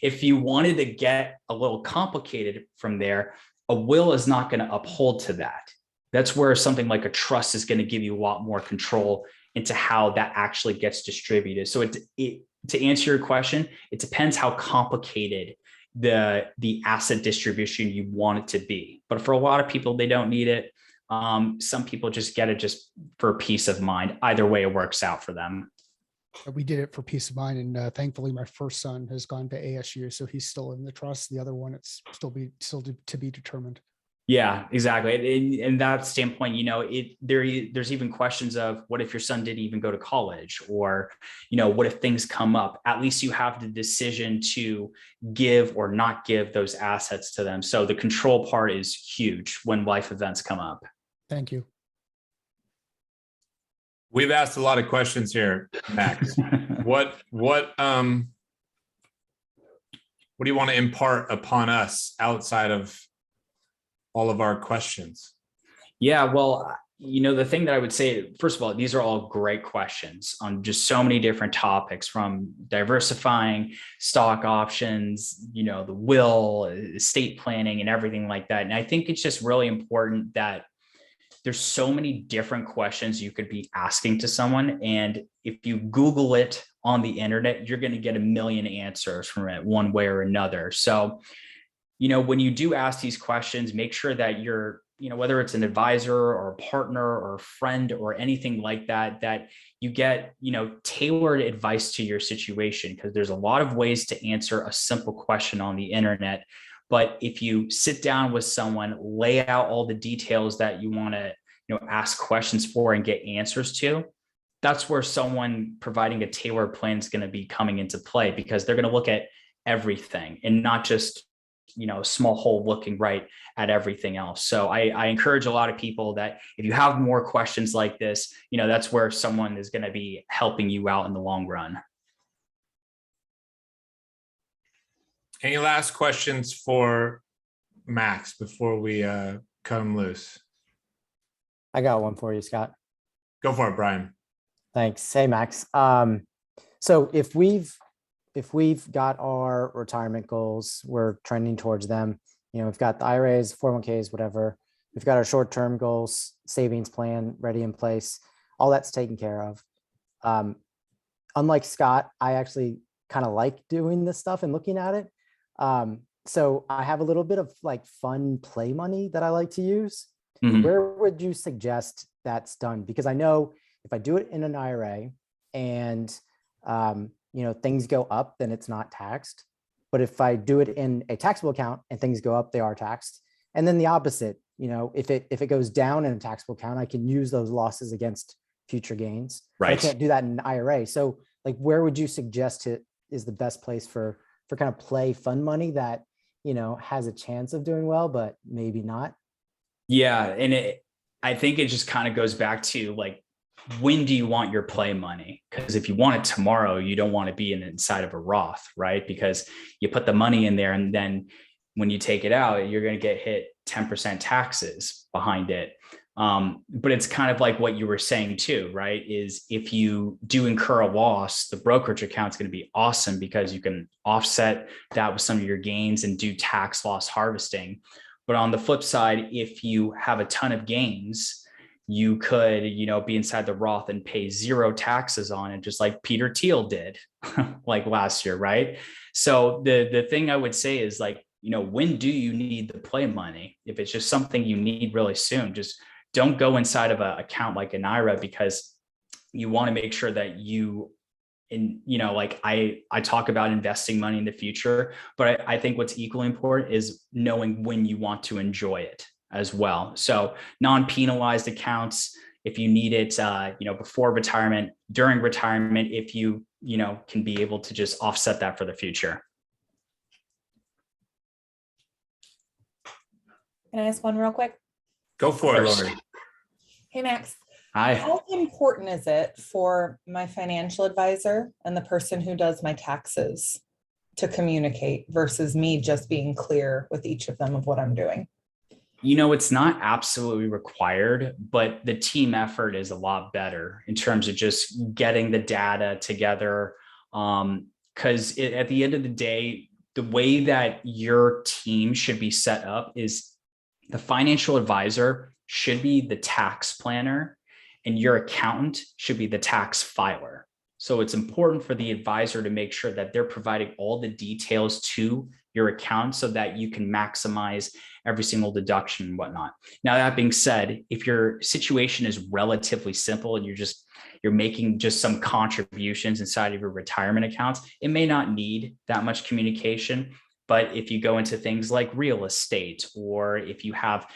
if you wanted to get a little complicated from there, a will is not going to uphold to that. That's where something like a trust is going to give you a lot more control into how that actually gets distributed. So to answer your question, it depends how complicated the asset distribution you want it to be. But for a lot of people, they don't need it. Some people just get it just for peace of mind. Either way, it works out for them. We did it for peace of mind, and thankfully, my first son has gone to ASU, so he's still in the trust. The other one, it's still to be determined. Yeah, exactly. In that standpoint, there's even questions of what if your son didn't even go to college, or, what if things come up? At least you have the decision to give or not give those assets to them. So the control part is huge when life events come up. Thank you. We've asked a lot of questions here, Max. What do you want to impart upon us outside of all of our questions? Yeah, well, the thing that I would say, first of all, these are all great questions on just so many different topics, from diversifying, stock options, the will, estate planning, and everything like that. And I think it's just really important that there's so many different questions you could be asking to someone. And if you Google it on the internet, you're going to get a million answers from it one way or another. So, when you do ask these questions, make sure that you're, whether it's an advisor or a partner or a friend or anything like that, that you get, tailored advice to your situation, because there's a lot of ways to answer a simple question on the internet. But if you sit down with someone, lay out all the details that you want to, ask questions for and get answers to, that's where someone providing a tailored plan is going to be coming into play, because they're going to look at everything and not just, a small hole looking right at everything else. So I encourage a lot of people that if you have more questions like this, that's where someone is going to be helping you out in the long run. Any last questions for Max before we cut him loose? I got one for you, Scott. Go for it, Brian. Thanks. Hey, Max. So if we've got our retirement goals, we're trending towards them. We've got the IRAs, 401ks, whatever. We've got our short-term goals, savings plan ready in place. All that's taken care of. Unlike Scott, I actually kind of like doing this stuff and looking at it. So I have a little bit of like fun play money that I like to use. Mm-hmm. Where would you suggest that's done? Because I know if I do it in an IRA and things go up, then it's not taxed. But if I do it in a taxable account and things go up, they are taxed. And then the opposite, if it goes down in a taxable account, I can use those losses against future gains. Right. I can't do that in an IRA. So like, where would you suggest it is the best place for kind of play fund money that, has a chance of doing well, but maybe not? Yeah. And I think it just kind of goes back to like, when do you want your play money? Because if you want it tomorrow, you don't want to be inside of a Roth, right? Because you put the money in there, and then when you take it out, you're going to get hit 10% taxes behind it. But it's kind of like what you were saying too, right? Is if you do incur a loss, the brokerage account is going to be awesome, because you can offset that with some of your gains and do tax loss harvesting. But on the flip side, if you have a ton of gains, you could, be inside the Roth and pay zero taxes on it, just like Peter Thiel did like last year, right? So the thing I would say is like, when do you need the play money? If it's just something you need really soon, just don't go inside of an account like an IRA, because you want to make sure that like I talk about investing money in the future, but I think what's equally important is knowing when you want to enjoy it as well. So non-penalized accounts, if you need it, before retirement, during retirement, if you can be able to just offset that for the future. Can I ask one real quick? Go for it, course. Lori. Hey, Max. Hi. How important is it for my financial advisor and the person who does my taxes to communicate versus me just being clear with each of them of what I'm doing? You know, it's not absolutely required, but the team effort is a lot better in terms of just getting the data together. Because at the end of the day, the way that your team should be set up is the financial advisor should be the tax planner and your accountant should be the tax filer. So it's important for the advisor to make sure that they're providing all the details to your account so that you can maximize every single deduction and whatnot. Now, that being said, if your situation is relatively simple and you're making just some contributions inside of your retirement accounts, it may not need that much communication. But if you go into things like real estate, or if you have,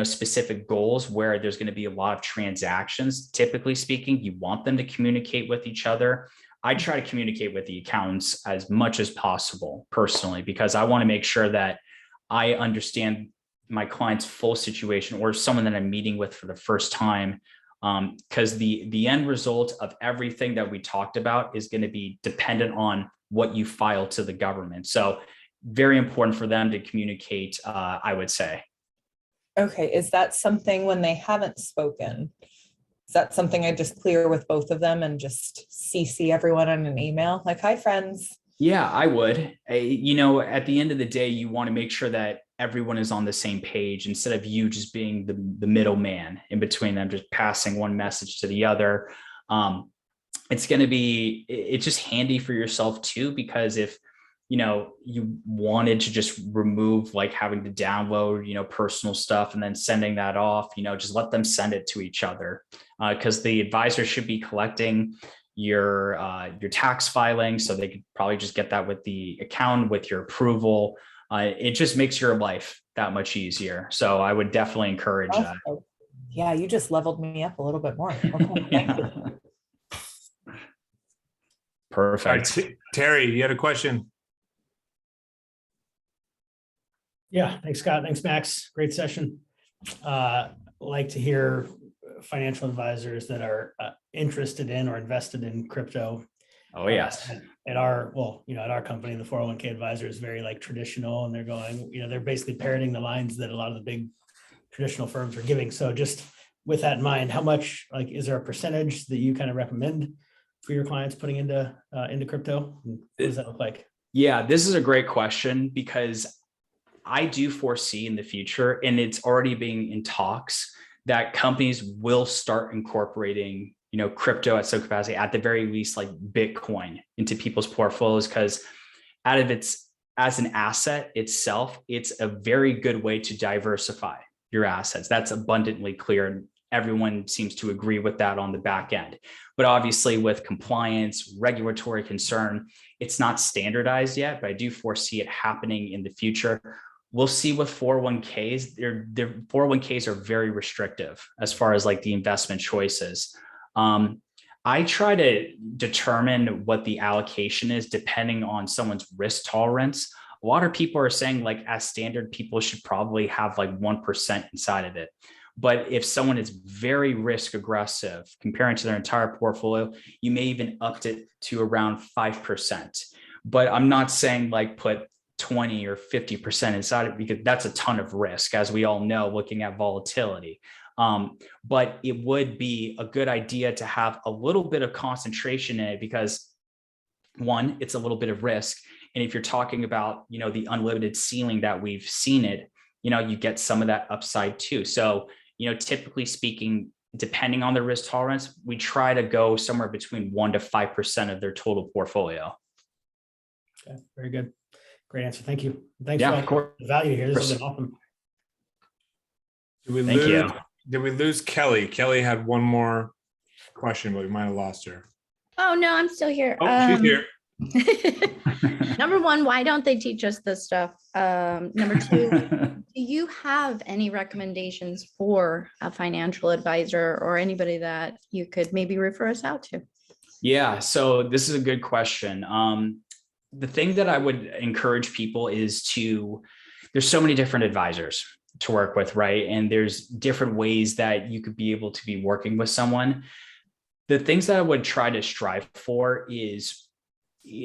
specific goals where there's going to be a lot of transactions, typically speaking, you want them to communicate with each other. I try to communicate with the accountants as much as possible personally, because I want to make sure that I understand my client's full situation or someone that I'm meeting with for the first time. Because the end result of everything that we talked about is going to be dependent on what you file to the government. So very important for them to communicate, I would say. Okay, is that something when they haven't spoken? Is that something I just clear with both of them and just CC everyone on an email? Like, hi, friends. Yeah, I would. At the end of the day, you want to make sure that everyone is on the same page instead of you just being the middleman in between them, just passing one message to the other. It's just handy for yourself too, because if you wanted to just remove like having to download, personal stuff and then sending that off, just let them send it to each other. Because the advisor should be collecting your tax filing. So they could probably just get that with the account with your approval. It just makes your life that much easier. So I would definitely encourage that. Yeah, you just leveled me up a little bit more. Okay, thank you. Perfect. All right, Terry, you had a question? Yeah, thanks, Scott. Thanks, Max. Great session. Like to hear financial advisors that are interested in or invested in crypto. Oh, yes. At our company, the 401k advisor is very like traditional, and they're going, they're basically parroting the lines that a lot of the big traditional firms are giving. So just with that in mind, how much, is there a percentage that you kind of recommend for your clients putting into crypto? What does that look like? Yeah, this is a great question, because I do foresee in the future, and it's already being in talks, that companies will start incorporating, crypto at some capacity, at the very least, like Bitcoin, into people's portfolios, because as an asset itself, it's a very good way to diversify your assets. That's abundantly clear. And everyone seems to agree with that on the back end. But obviously with compliance, regulatory concern, it's not standardized yet, but I do foresee it happening in the future. We'll see with 401ks. Their 401ks are very restrictive as far as like the investment choices. I try to determine what the allocation is depending on someone's risk tolerance. A lot of people are saying like as standard, people should probably have like 1% inside of it. But if someone is very risk aggressive comparing to their entire portfolio, you may even up it to around 5%. But I'm not saying like put 20 or 50% inside it, because that's a ton of risk, as we all know, looking at volatility. But it would be a good idea to have a little bit of concentration in it, because one, it's a little bit of risk. And if you're talking about, the unlimited ceiling that we've seen it, you get some of that upside too. So, typically speaking, depending on the risk tolerance, we try to go somewhere between 1 to 5% of their total portfolio. Okay, very good. Great answer. Thank you. Thanks Yeah, for the value here. This has been awesome. Did we lose Kelly? Kelly had one more question, but we might have lost her. Oh, no, I'm still here. Oh, she's here. Number one, why don't they teach us this stuff? Number two, do you have any recommendations for a financial advisor or anybody that you could maybe refer us out to? Yeah, so this is a good question. The thing that I would encourage people is there's so many different advisors. to work with, right? And there's different ways that you could be able to be working with someone. The things that I would try to strive for is,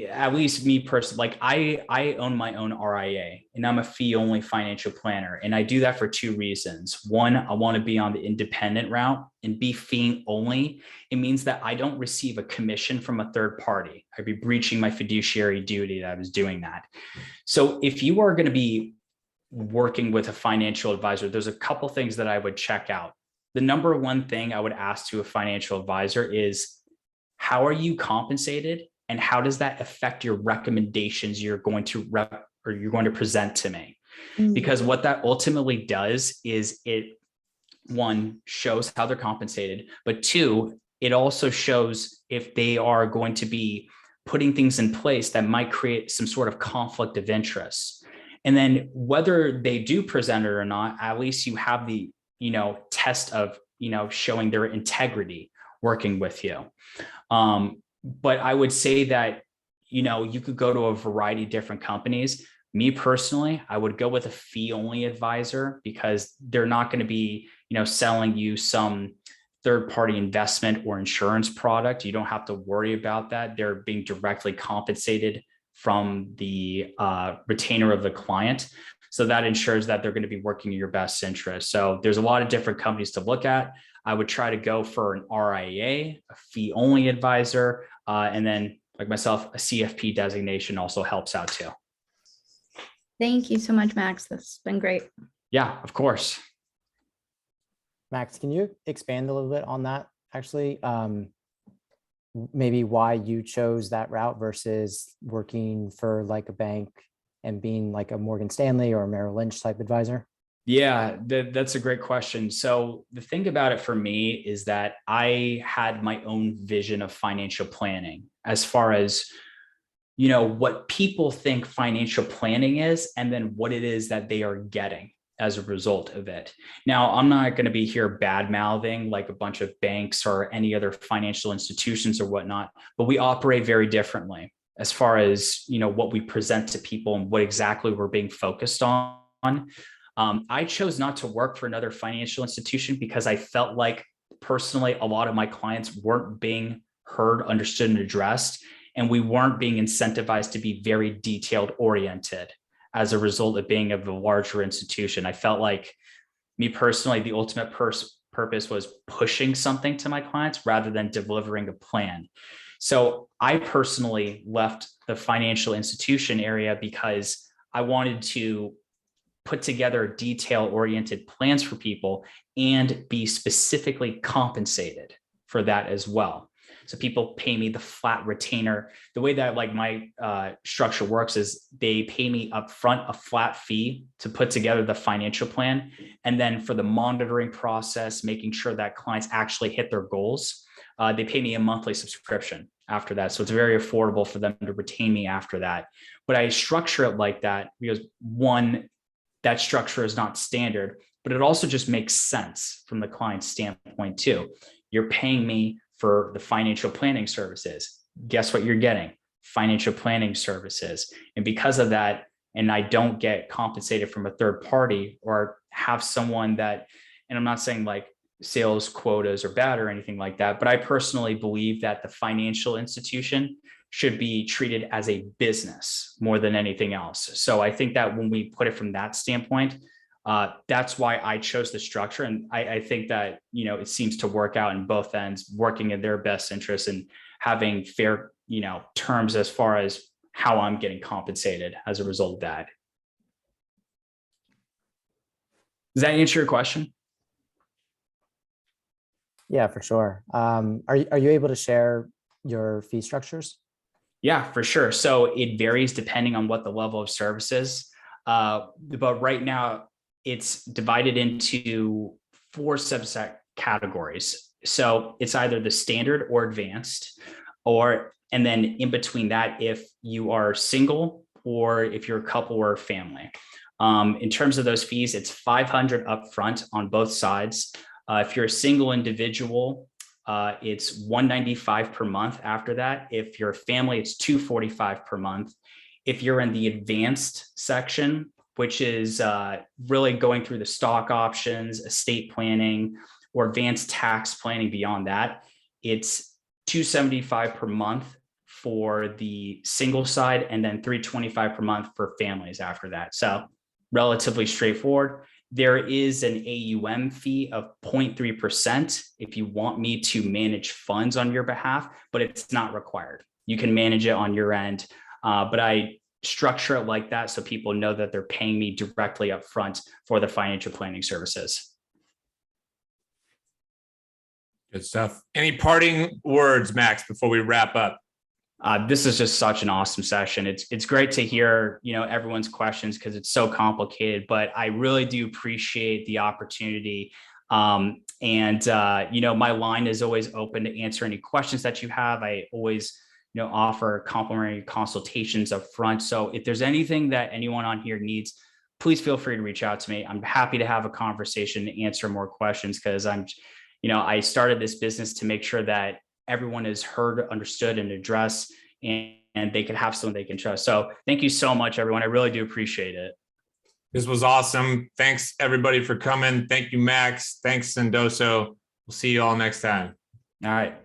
at least me personally, like I own my own RIA and I'm a fee only financial planner. And I do that for two reasons. One, I want to be on the independent route, and be fee only. It means that I don't receive a commission from a third party. I'd be breaching my fiduciary duty that I was doing that. So if you are going to be working with a financial advisor, there's a couple things that I would check out. The number one thing I would ask to a financial advisor is, how are you compensated? And how does that affect your recommendations you're going to present to me? Because what that ultimately does is it, one, shows how they're compensated, but two, it also shows if they are going to be putting things in place that might create some sort of conflict of interest. And then whether they do present it or not, at least you have the, test of, showing their integrity working with you. But I would say that, you could go to a variety of different companies. Me personally, I would go with a fee only advisor, because they're not going to be, selling you some third party investment or insurance product. You don't have to worry about that. They're being directly compensated from the retainer of the client. So that ensures that they're going to be working in your best interest. So there's a lot of different companies to look at. I would try to go for an RIA, a fee only advisor, and then like myself, a CFP designation also helps out too. Thank you so much, Max. That's been great. Yeah, of course. Max, can you expand a little bit on that? Actually, maybe why you chose that route versus working for like a bank and being like a Morgan Stanley or a Merrill Lynch type advisor? Yeah, that's a great question. So the thing about it for me is that I had my own vision of financial planning as far as, what people think financial planning is, and then what it is that they are getting as a result of it. Now, I'm not going to be here bad mouthing like a bunch of banks or any other financial institutions or whatnot, but we operate very differently as far as, what we present to people and what exactly we're being focused on. I chose not to work for another financial institution because I felt like personally, a lot of my clients weren't being heard, understood, and addressed, and we weren't being incentivized to be very detailed oriented as a result of being of a larger institution. I felt like, me personally, the ultimate purpose was pushing something to my clients rather than delivering a plan. So I personally left the financial institution area because I wanted to put together detail-oriented plans for people and be specifically compensated for that as well. So people pay me the flat retainer. The way that like my structure works is they pay me upfront a flat fee to put together the financial plan. And then for the monitoring process, making sure that clients actually hit their goals, they pay me a monthly subscription after that. So it's very affordable for them to retain me after that. But I structure it like that because, one, that structure is not standard, but it also just makes sense from the client's standpoint too. You're paying me for the financial planning services. Guess what you're getting? Financial planning services. And because of that, and I don't get compensated from a third party or have someone that, and I'm not saying like sales quotas are bad or anything like that, but I personally believe that the financial institution should be treated as a business more than anything else. So I think that when we put it from that standpoint, that's why I chose the structure. And I think that, it seems to work out in both ends, working in their best interest and having fair, terms as far as how I'm getting compensated as a result of that. Does that answer your question? Yeah, for sure. Are you able to share your fee structures? Yeah, for sure. So it varies depending on what the level of service is. But right now it's divided into 4 subset categories. So it's either the standard or advanced, and then in between that, if you are single or if you're a couple or a family. In terms of those fees, it's $500 upfront on both sides. If you're a single individual, it's $195 per month after that. If you're a family, it's $245 per month. If you're in the advanced section, which is really going through the stock options, estate planning, or advanced tax planning beyond that. It's $275 per month for the single side, and then $325 per month for families after that. So relatively straightforward. There is an AUM fee of 0.3% if you want me to manage funds on your behalf, but it's not required. You can manage it on your end, but I structure it like that so people know that they're paying me directly up front for the financial planning services. Good stuff. Any parting words, Max, before we wrap up? This is just such an awesome session. It's great to hear, everyone's questions because it's so complicated, but I really do appreciate the opportunity. My line is always open to answer any questions that you have. I always, offer complimentary consultations up front. So if there's anything that anyone on here needs, please feel free to reach out to me. I'm happy to have a conversation to answer more questions because I started this business to make sure that everyone is heard, understood, and addressed, and they can have someone they can trust. So thank you so much, everyone. I really do appreciate it. This was awesome. Thanks, everybody, for coming. Thank you, Max. Thanks, Sendoso. We'll see you all next time. All right.